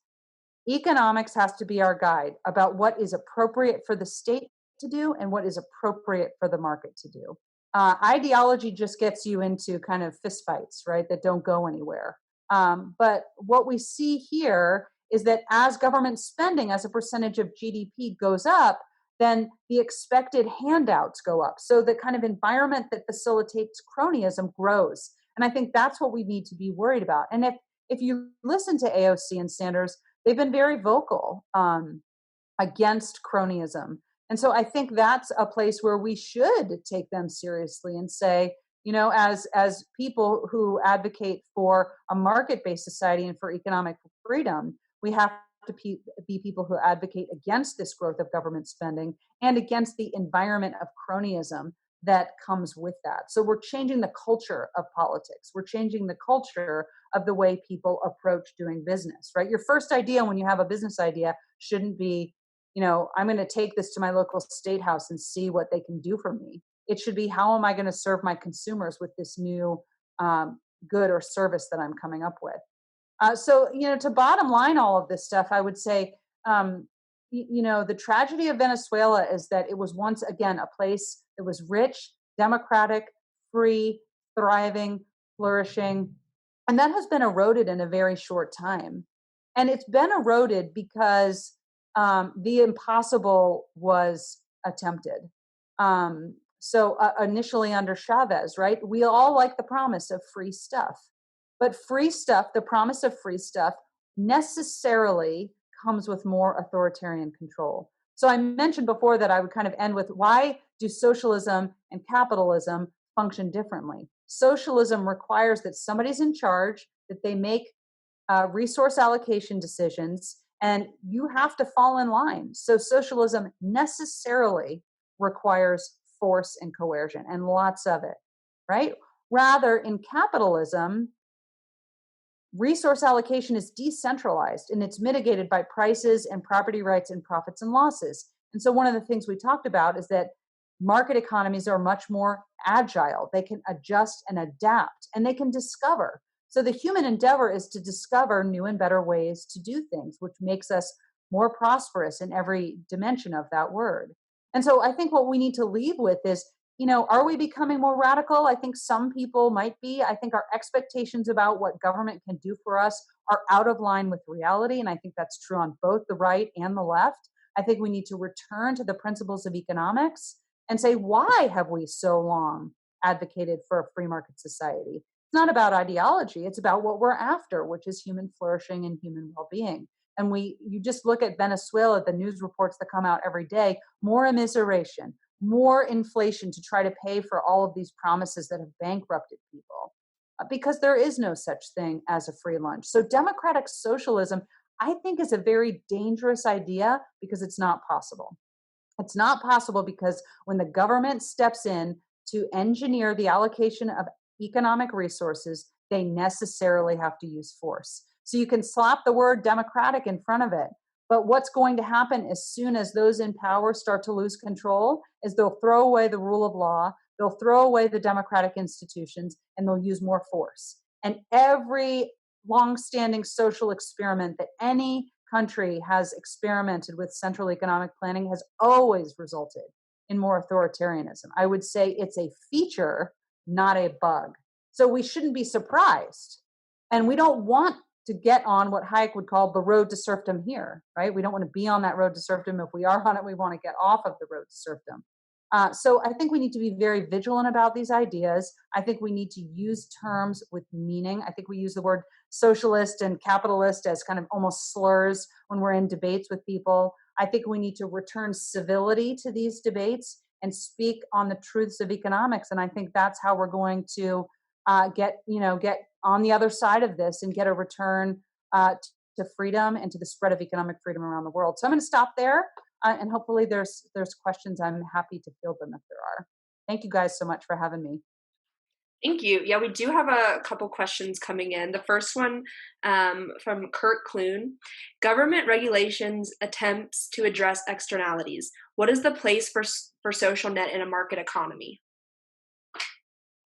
Economics has to be our guide about what is appropriate for the state to do and what is appropriate for the market to do. Ideology just gets you into kind of fistfights, right, that don't go anywhere. But what we see here is that as government spending as a percentage of GDP goes up, then the expected handouts go up. So the kind of environment that facilitates cronyism grows. And I think that's what we need to be worried about. And if you listen to AOC and Sanders, they've been very vocal against cronyism. And so I think that's a place where we should take them seriously and say, as people who advocate for a market-based society and for economic freedom, we have to be people who advocate against this growth of government spending and against the environment of cronyism that comes with that. So we're changing the culture of politics. We're changing the culture of the way people approach doing business, right? Your first idea when you have a business idea shouldn't be, I'm going to take this to my local state house and see what they can do for me. It should be, how am I going to serve my consumers with this new good or service that I'm coming up with? So, to bottom line all of this stuff, I would say, the tragedy of Venezuela is that it was once again a place It was rich, democratic, free, thriving, flourishing. And that has been eroded in a very short time. And it's been eroded because the impossible was attempted. Initially under Chavez, right? We all like the promise of free stuff. But free stuff, the promise of free stuff, necessarily comes with more authoritarian control. So I mentioned before that I would kind of end with, why do socialism and capitalism function differently? Socialism requires that somebody's in charge, that they make resource allocation decisions, and you have to fall in line. So socialism necessarily requires force and coercion, and lots of it, right? Rather, in capitalism, resource allocation is decentralized and it's mitigated by prices and property rights and profits and losses. And so one of the things we talked about is that market economies are much more agile. They can adjust and adapt, and they can discover. So the human endeavor is to discover new and better ways to do things, which makes us more prosperous in every dimension of that word. And so I think what we need to leave with is, are we becoming more radical? I think some people might be. I think our expectations about what government can do for us are out of line with reality. And I think that's true on both the right and the left. I think we need to return to the principles of economics and say, why have we so long advocated for a free market society? It's not about ideology. It's about what we're after, which is human flourishing and human well-being. And you just look at Venezuela, the news reports that come out every day, more immiseration, more inflation to try to pay for all of these promises that have bankrupted people, because there is no such thing as a free lunch. So democratic socialism, I think, is a very dangerous idea because it's not possible. It's not possible because when the government steps in to engineer the allocation of economic resources, they necessarily have to use force. So you can slap the word democratic in front of it, but what's going to happen as soon as those in power start to lose control is they'll throw away the rule of law, they'll throw away the democratic institutions, and they'll use more force. And every long-standing social experiment that any country has experimented with central economic planning has always resulted in more authoritarianism. I would say it's a feature, not a bug. So we shouldn't be surprised. And we don't want to get on what Hayek would call the road to serfdom here, right? We don't want to be on that road to serfdom. If we are on it, we want to get off of the road to serfdom. So I think we need to be very vigilant about these ideas. I think we need to use terms with meaning. I think we use the word socialist and capitalist as kind of almost slurs when we're in debates with people. I think we need to return civility to these debates and speak on the truths of economics. And I think that's how we're going to get on the other side of this and get a return to freedom and to the spread of economic freedom around the world. So I'm going to stop there, and hopefully there's questions. I'm happy to field them if there are. Thank you guys so much for having me. Thank you. Yeah, we do have a couple questions coming in. The first one from Kurt Kloon. Government regulations attempts to address externalities. What is the place for social net in a market economy?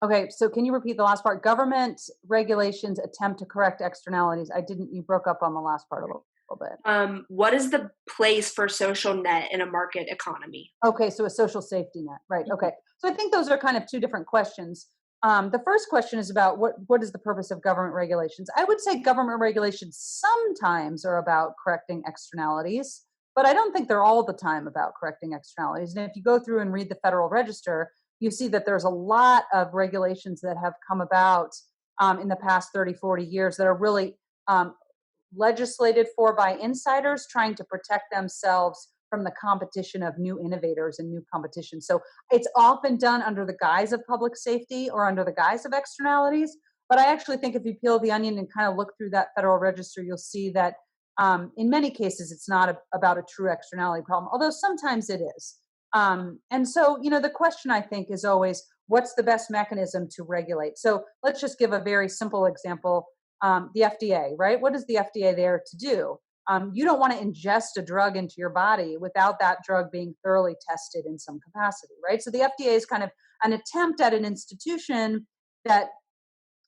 Okay, so can you repeat the last part? Government regulations attempt to correct externalities. You broke up on the last part a little bit. What is the place for social net in a market economy? Okay, so a social safety net, right? Okay, so I think those are kind of two different questions. The first question is about what is the purpose of government regulations? I would say government regulations sometimes are about correcting externalities, but I don't think they're all the time about correcting externalities. And if you go through and read the Federal Register, you see that there's a lot of regulations that have come about in the past 30, 40 years that are really legislated for by insiders trying to protect themselves from the competition of new innovators and new competition. So it's often done under the guise of public safety or under the guise of externalities. But I actually think if you peel the onion and kind of look through that Federal Register, you'll see that in many cases it's not about a true externality problem, although sometimes it is. And so, the question I think is always, what's the best mechanism to regulate? So let's just give a very simple example. The FDA, right? What is the FDA there to do? You don't want to ingest a drug into your body without that drug being thoroughly tested in some capacity, right? So the FDA is kind of an attempt at an institution that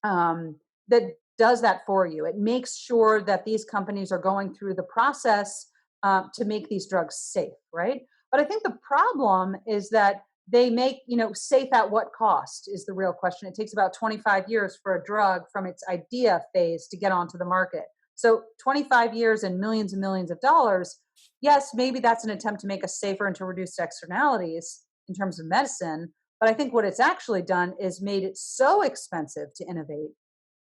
does that for you. It makes sure that these companies are going through the process to make these drugs safe, right? But I think the problem is that they make, safe at what cost is the real question. It takes about 25 years for a drug from its idea phase to get onto the market. So 25 years and millions of dollars. Yes, maybe that's an attempt to make us safer and to reduce externalities in terms of medicine. But I think what it's actually done is made it so expensive to innovate,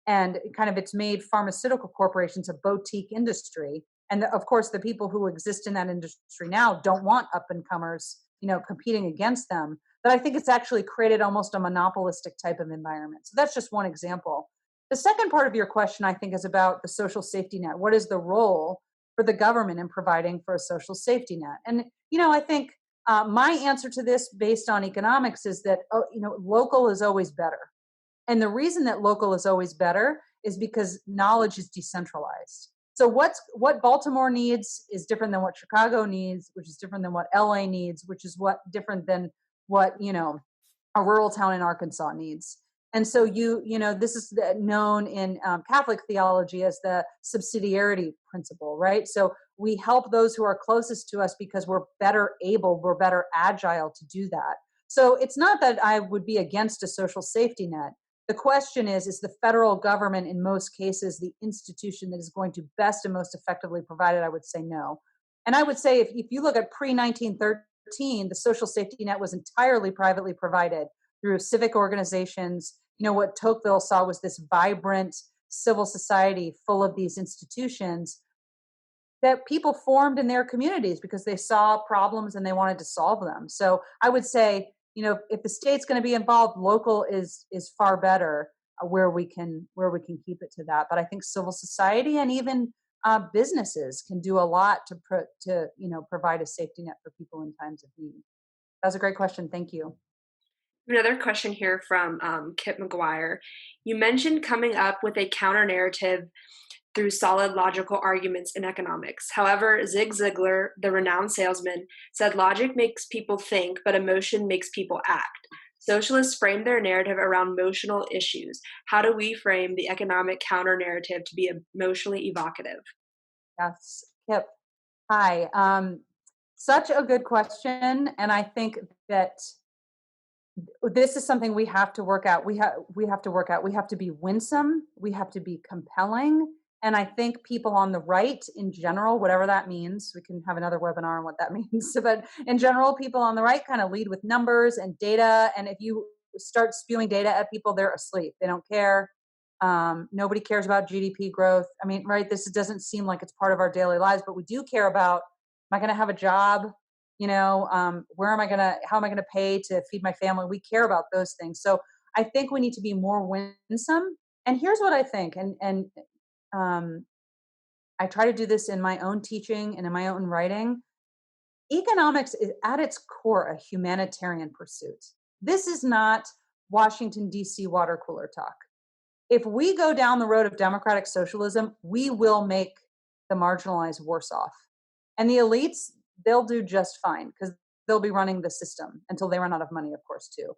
and kind of it's made pharmaceutical corporations a boutique industry. And of course, the people who exist in that industry now don't want up and comers, competing against them. But I think it's actually created almost a monopolistic type of environment. So that's just one example. The second part of your question, I think, is about the social safety net. What is the role for the government in providing for a social safety net? And I think my answer to this, based on economics, is that local is always better. And the reason that local is always better is because knowledge is decentralized. So what Baltimore needs is different than what Chicago needs, which is different than what LA needs, which is different than what, a rural town in Arkansas needs. And so this is known in Catholic theology as the subsidiarity principle, right? So we help those who are closest to us because we're better agile to do that. So it's not that I would be against a social safety net. The question is the federal government in most cases the institution that is going to best and most effectively provide it? I would say no. And I would say if you look at pre-1913, the social safety net was entirely privately provided through civic organizations. What Tocqueville saw was this vibrant civil society full of these institutions that people formed in their communities because they saw problems and they wanted to solve them. So I would say, if the state's going to be involved, local is far better, where we can keep it to that. But I think civil society and even businesses can do a lot to provide a safety net for people in times of need. That was a great question. Thank you. Another question here from Kip McGuire. You mentioned coming up with a counter narrative through solid logical arguments in economics. However, Zig Ziglar, the renowned salesman, said logic makes people think, but emotion makes people act. Socialists frame their narrative around emotional issues. How do we frame the economic counter narrative to be emotionally evocative? Yes, Kip. Hi. Such a good question, and I think that this is something we have to work out. We have to work out. We have to be winsome. We have to be compelling. And I think people on the right in general, whatever that means, we can have another webinar on what that means. But in general, people on the right kind of lead with numbers and data. And if you start spewing data at people, they're asleep. They don't care. Nobody cares about GDP growth. I mean, right? This doesn't seem like it's part of our daily lives, but we do care about, am I going to have a job? How am I going to pay to feed my family? We care about those things. So I think we need to be more winsome. And here's what I think. And I try to do this in my own teaching and in my own writing. Economics is at its core a humanitarian pursuit. This is not Washington, D.C. water cooler talk. If we go down the road of democratic socialism, we will make the marginalized worse off. And the elites, they'll do just fine because they'll be running the system until they run out of money, of course, too.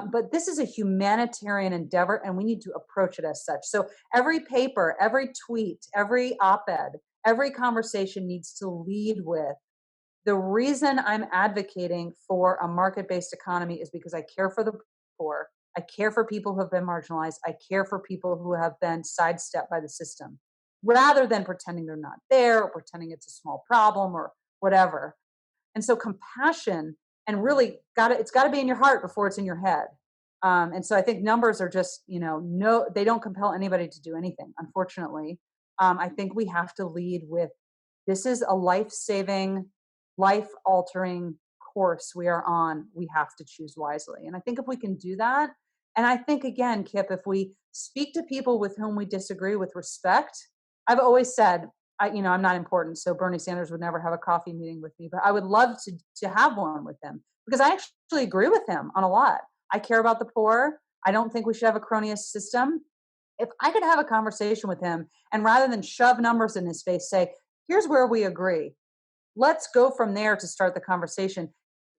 But this is a humanitarian endeavor, and we need to approach it as such. So every paper, every tweet, every op-ed, every conversation needs to lead with, the reason I'm advocating for a market-based economy is because I care for the poor. I care for people who have been marginalized. I care for people who have been sidestepped by the system, rather than pretending they're not there or pretending it's a small problem or whatever. And so compassion, and really it's got to be in your heart before it's in your head. And so I think numbers are just, no, they don't compel anybody to do anything, unfortunately. I think we have to lead with, this is a life-saving, life-altering course we are on. We have to choose wisely. And I think if we can do that, and I think, again, Kip, if we speak to people with whom we disagree with respect, I've always said, I'm not important, so Bernie Sanders would never have a coffee meeting with me, but I would love to have one with him because I actually agree with him on a lot. I care about the poor. I don't think we should have a cronyist system. If I could have a conversation with him and rather than shove numbers in his face, say, here's where we agree. Let's go from there to start the conversation.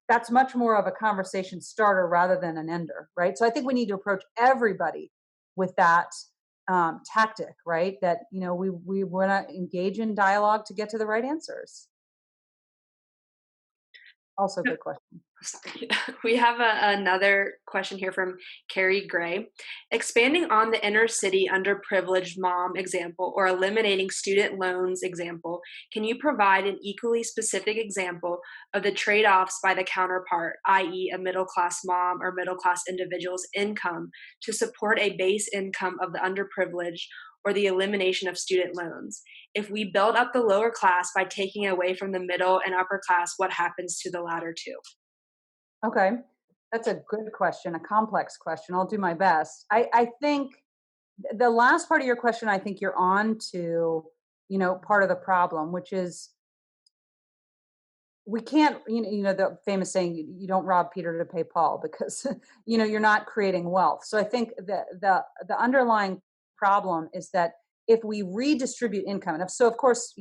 That's much more of a conversation starter rather than an ender, right? So I think we need to approach everybody with that tactic, right? That, we want to engage in dialogue to get to the right answers. Also, good question. Sorry. We have another question here from Carrie Gray. Expanding on the inner city underprivileged mom example or eliminating student loans example, can you provide an equally specific example of the trade offs by the counterpart, i.e., a middle class mom or middle class individual's income, to support a base income of the underprivileged or the elimination of student loans? If we build up the lower class by taking away from the middle and upper class, what happens to the latter two? Okay. That's a good question, a complex question. I'll do my best. I think the last part of your question, I think you're on to, part of the problem, which is we can't, the famous saying, you don't rob Peter to pay Paul because, you're not creating wealth. So I think the underlying problem is that if we redistribute income, and so of course,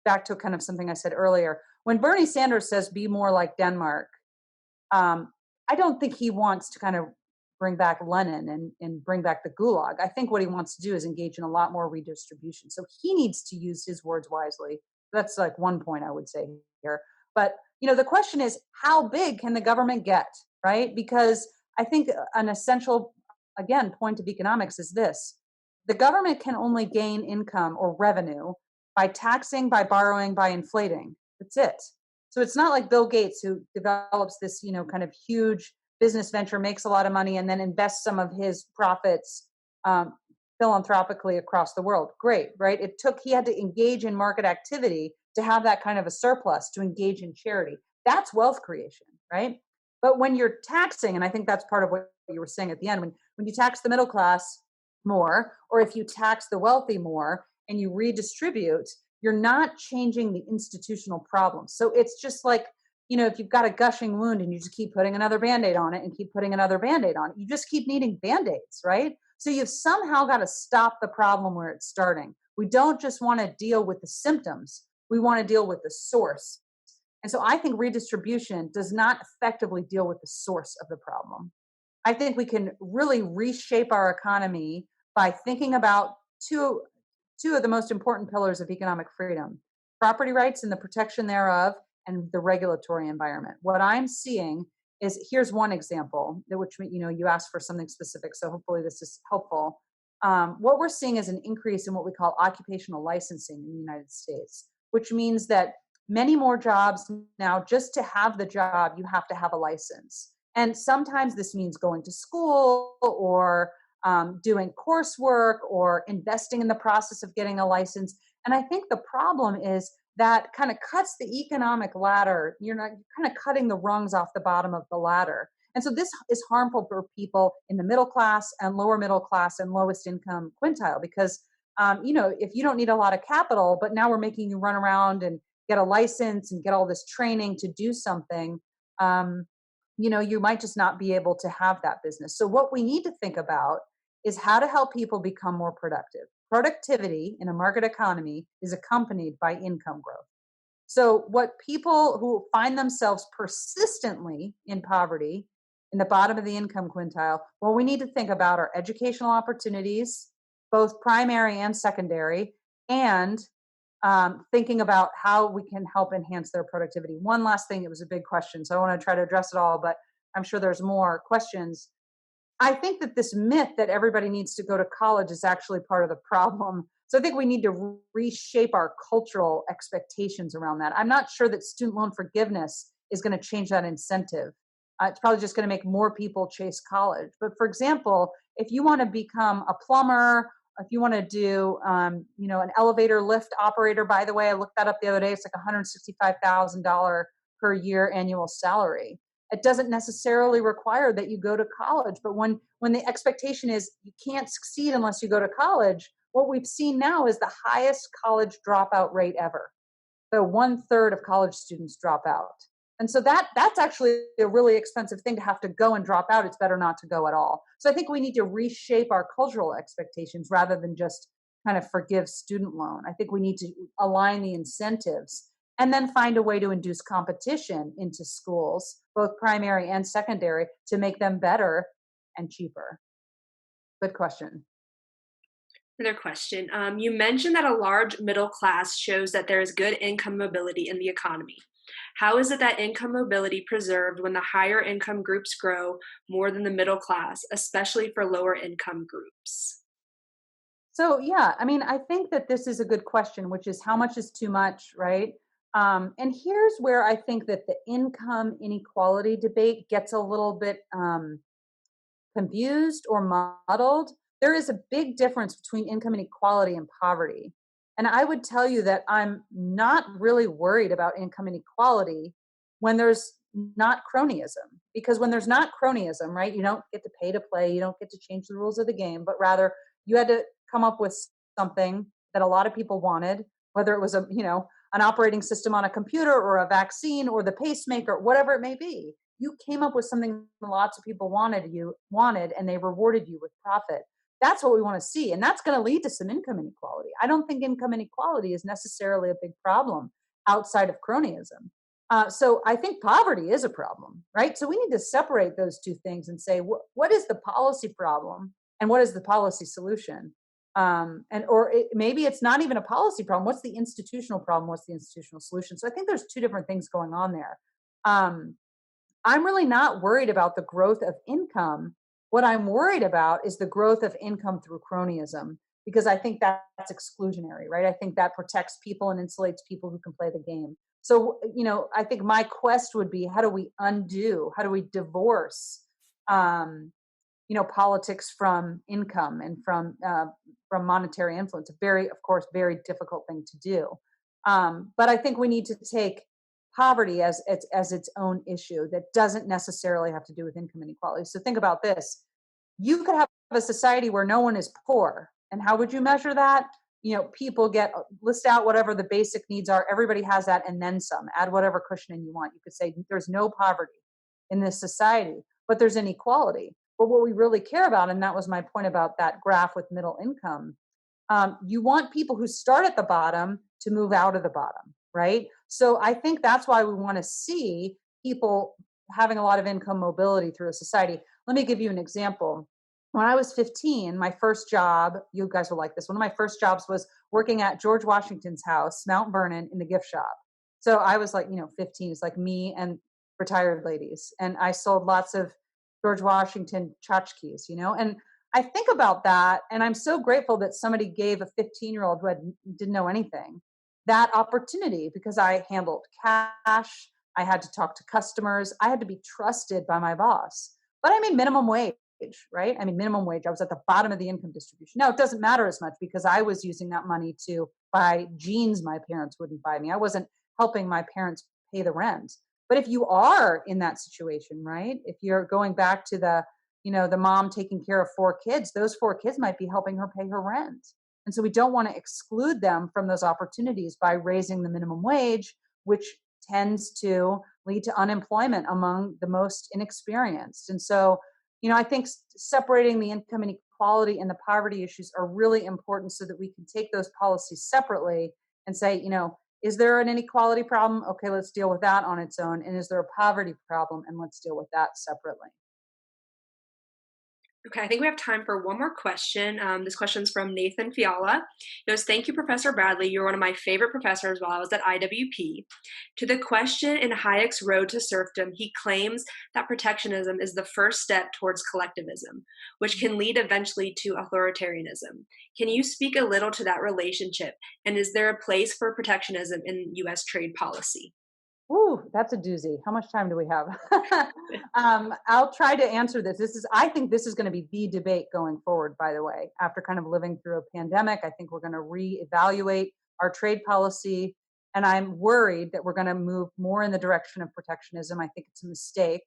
back to kind of something I said earlier, when Bernie Sanders says be more like Denmark, um, I don't think he wants to kind of bring back Lenin and bring back the gulag. I think what he wants to do is engage in a lot more redistribution. So he needs to use his words wisely. That's like one point I would say here. But the question is, how big can the government get, right? Because I think an essential, again, point of economics is this: the government can only gain income or revenue by taxing, by borrowing, by inflating. That's it. So it's not like Bill Gates who develops this, kind of huge business venture, makes a lot of money, and then invests some of his profits um, philanthropically across the world. Great, right? He had to engage in market activity to have that kind of a surplus to engage in charity. That's wealth creation, right? But when you're taxing, and I think that's part of what you were saying at the end, when you tax the middle class more, or if you tax the wealthy more and you redistribute, you're not changing the institutional problem. So it's just like, if you've got a gushing wound and you just keep putting another Band-Aid on it and keep putting another Band-Aid on it, you just keep needing Band-Aids, right? So you've somehow got to stop the problem where it's starting. We don't just want to deal with the symptoms. We want to deal with the source. And so I think redistribution does not effectively deal with the source of the problem. I think we can really reshape our economy by thinking about two of the most important pillars of economic freedom: property rights and the protection thereof, and the regulatory environment. What I'm seeing is, here's one example, which, you asked for something specific, so hopefully this is helpful. What we're seeing is an increase in what we call occupational licensing in the United States, which means that many more jobs now, just to have the job, you have to have a license. And sometimes this means going to school or doing coursework or investing in the process of getting a license. And I think the problem is that kind of cuts the economic ladder. You're kind of cutting the rungs off the bottom of the ladder. And so this is harmful for people in the middle class and lower middle class and lowest income quintile, because, if you don't need a lot of capital, but now we're making you run around and get a license and get all this training to do something, you might just not be able to have that business. So what we need to think about is how to help people become more productive. Productivity in a market economy is accompanied by income growth. So what people who find themselves persistently in poverty, in the bottom of the income quintile, what we need to think about are educational opportunities, both primary and secondary, and thinking about how we can help enhance their productivity. One last thing, it was a big question, so I want to try to address it all, but I'm sure there's more questions. I think that this myth that everybody needs to go to college is actually part of the problem. So I think we need to reshape our cultural expectations around that. I'm not sure that student loan forgiveness is going to change that incentive. It's probably just going to make more people chase college. But for example, if you want to become a plumber, if you want to do, an elevator lift operator, by the way, I looked that up the other day, it's like $165,000 per year annual salary. It doesn't necessarily require that you go to college, but when the expectation is you can't succeed unless you go to college, what we've seen now is the highest college dropout rate ever. So 1/3 of college students drop out. And so that's actually a really expensive thing to have to go and drop out. It's better not to go at all. So I think we need to reshape our cultural expectations rather than just kind of forgive student loan. I think we need to align the incentives and then find a way to induce competition into schools, both primary and secondary, to make them better and cheaper. Good question. Another question. You mentioned that a large middle class shows that there is good income mobility in the economy. How is it that income mobility preserved when the higher income groups grow more than the middle class, especially for lower income groups? So yeah, I mean, I think that this is a good question, which is how much is too much, right? And here's where I think that the income inequality debate gets a little bit confused or muddled. There is a big difference between income inequality and poverty. And I would tell you that I'm not really worried about income inequality when there's not cronyism. Because when there's not cronyism, right, you don't get to pay to play, you don't get to change the rules of the game, but rather you had to come up with something that a lot of people wanted, whether it was an operating system on a computer or a vaccine or the pacemaker, whatever it may be. You came up with something lots of people wanted and they rewarded you with profit. That's what we want to see, and that's going to lead to some income inequality. I don't think income inequality is necessarily a big problem outside of cronyism. So I think poverty is a problem, right? So we need to separate those two things and say what is the policy problem and what is the policy solution. Maybe it's not even a policy problem. What's the institutional problem? What's the institutional solution? So I think there's two different things going on there. I'm really not worried about the growth of income. What I'm worried about is the growth of income through cronyism, because I think that's exclusionary, right? I think that protects people and insulates people who can play the game. So, I think my quest would be, how do we divorce, politics from income and from monetary influence? A very, of course, very difficult thing to do. But I think we need to take poverty as its own issue that doesn't necessarily have to do with income inequality. So think about this. You could have a society where no one is poor. And how would you measure that? People list out whatever the basic needs are. Everybody has that and then some. Add whatever cushioning you want. You could say there's no poverty in this society, but there's inequality. But what we really care about, and that was my point about that graph with middle income, you want people who start at the bottom to move out of the bottom, right? So I think that's why we want to see people having a lot of income mobility through a society. Let me give you an example. When I was 15, my first job, you guys will like this, one of my first jobs was working at George Washington's house, Mount Vernon, in the gift shop. So I was 15, it's like me and retired ladies. And I sold lots of George Washington tchotchkes, and I think about that, and I'm so grateful that somebody gave a 15-year-old who didn't know anything that opportunity, because I handled cash, I had to talk to customers, I had to be trusted by my boss. But I made minimum wage, right? I mean, minimum wage. I was at the bottom of the income distribution. Now, it doesn't matter as much because I was using that money to buy jeans my parents wouldn't buy me. I wasn't helping my parents pay the rent. But if you are in that situation, right? If you're going back to the mom taking care of 4 kids, those 4 kids might be helping her pay her rent. And so we don't want to exclude them from those opportunities by raising the minimum wage, which tends to lead to unemployment among the most inexperienced. And so, I think separating the income inequality and the poverty issues are really important so that we can take those policies separately and say, is there an inequality problem? Okay, let's deal with that on its own. And is there a poverty problem? And let's deal with that separately. Okay, I think we have time for one more question. This question's from Nathan Fiala. He goes, "Thank you, Professor Bradley. You're one of my favorite professors while I was at IWP. To the question in Hayek's Road to Serfdom, he claims that protectionism is the first step towards collectivism, which can lead eventually to authoritarianism. Can you speak a little to that relationship? And is there a place for protectionism in U.S. trade policy?" Ooh, that's a doozy. How much time do we have? I'll try to answer this. I think this is going to be the debate going forward, by the way. After kind of living through a pandemic, I think we're going to reevaluate our trade policy. And I'm worried that we're going to move more in the direction of protectionism. I think it's a mistake.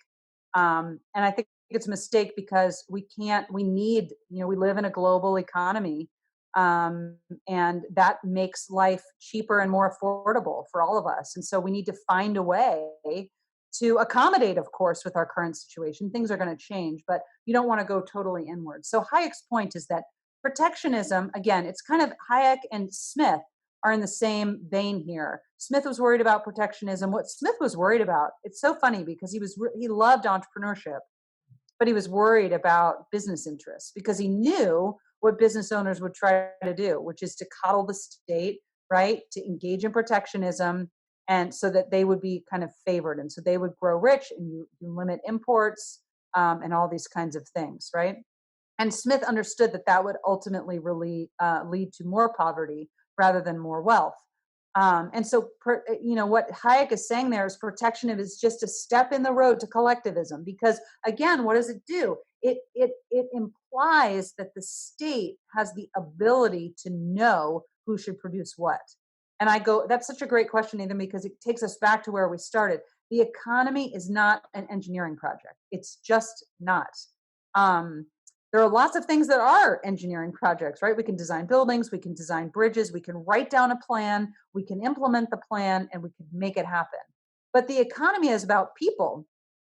And I think it's a mistake because we live in a global economy. And that makes life cheaper and more affordable for all of us. And so we need to find a way to accommodate, of course, with our current situation. Things are going to change, but you don't want to go totally inward. So Hayek's point is that protectionism, again, it's kind of Hayek and Smith are in the same vein here. Smith was worried about protectionism. What Smith was worried about, it's so funny because he loved entrepreneurship, but he was worried about business interests because he knew what business owners would try to do, which is to coddle the state, right? To engage in protectionism and so that they would be kind of favored. And so they would grow rich, and you limit imports, and all these kinds of things, right? And Smith understood that that would ultimately really lead to more poverty rather than more wealth. And so, what Hayek is saying there is protectionism is just a step in the road to collectivism. Because again, what does it do? It implies that the state has the ability to know who should produce what. And I go, that's such a great question, Ethan, because it takes us back to where we started. The economy is not an engineering project. It's just not. There are lots of things that are engineering projects, right? We can design buildings, we can design bridges, we can write down a plan, we can implement the plan, and we can make it happen. But the economy is about people,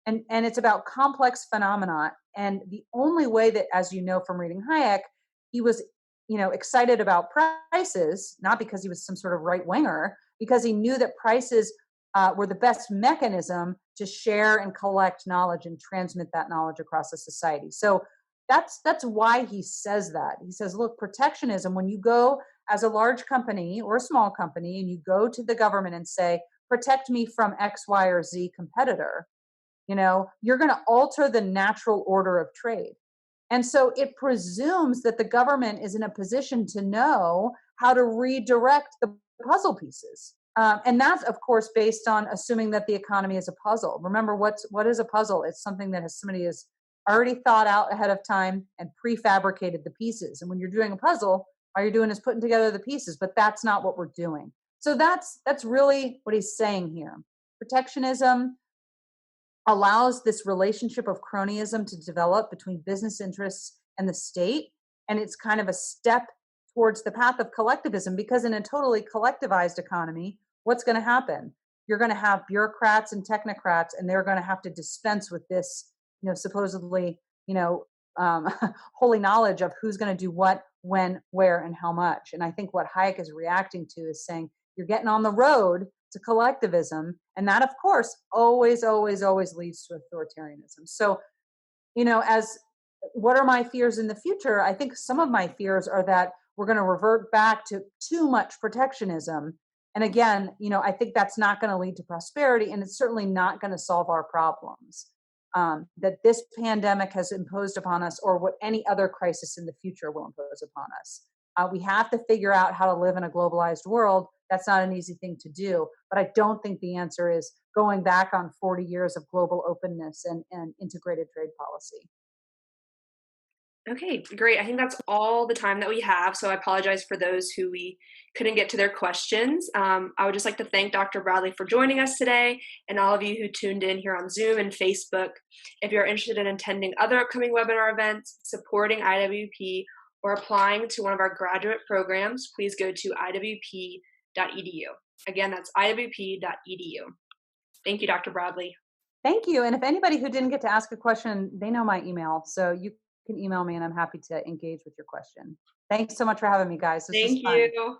and it's about complex phenomena. And the only way that, as you know from reading Hayek, he was, excited about prices, not because he was some sort of right winger, because he knew that prices were the best mechanism to share and collect knowledge and transmit that knowledge across a society. So that's why he says that. He says, look, protectionism, when you go as a large company or a small company and you go to the government and say, protect me from X, Y, or Z competitor, you're going to alter the natural order of trade. And so it presumes that the government is in a position to know how to redirect the puzzle pieces. And that's, of course, based on assuming that the economy is a puzzle. Remember, what is a puzzle? It's something that somebody has already thought out ahead of time and prefabricated the pieces. And when you're doing a puzzle, all you're doing is putting together the pieces, but that's not what we're doing. So that's really what he's saying here. Protectionism allows this relationship of cronyism to develop between business interests and the state. And it's kind of a step towards the path of collectivism, because in a totally collectivized economy, what's going to happen? You're going to have bureaucrats and technocrats, and they're going to have to dispense with this supposedly, holy knowledge of who's going to do what, when, where, and how much. And I think what Hayek is reacting to is saying, you're getting on the road to collectivism. And that, of course, always, always, always leads to authoritarianism. So, as what are my fears in the future? I think some of my fears are that we're going to revert back to too much protectionism. And again, I think that's not going to lead to prosperity, and it's certainly not going to solve our problems. That this pandemic has imposed upon us, or what any other crisis in the future will impose upon us. We have to figure out how to live in a globalized world. That's not an easy thing to do, but I don't think the answer is going back on 40 years of global openness and integrated trade policy. Okay, great. I think that's all the time that we have. So I apologize for those who we couldn't get to their questions. I would just like to thank Dr. Bradley for joining us today, and all of you who tuned in here on Zoom and Facebook. If you're interested in attending other upcoming webinar events, supporting IWP, or applying to one of our graduate programs, please go to iwp.edu. Again, that's iwp.edu. Thank you, Dr. Bradley. Thank you. And if anybody who didn't get to ask a question, they know my email. So you can email me, and I'm happy to engage with your question. Thanks so much for having me, guys. This was fun. Thank you.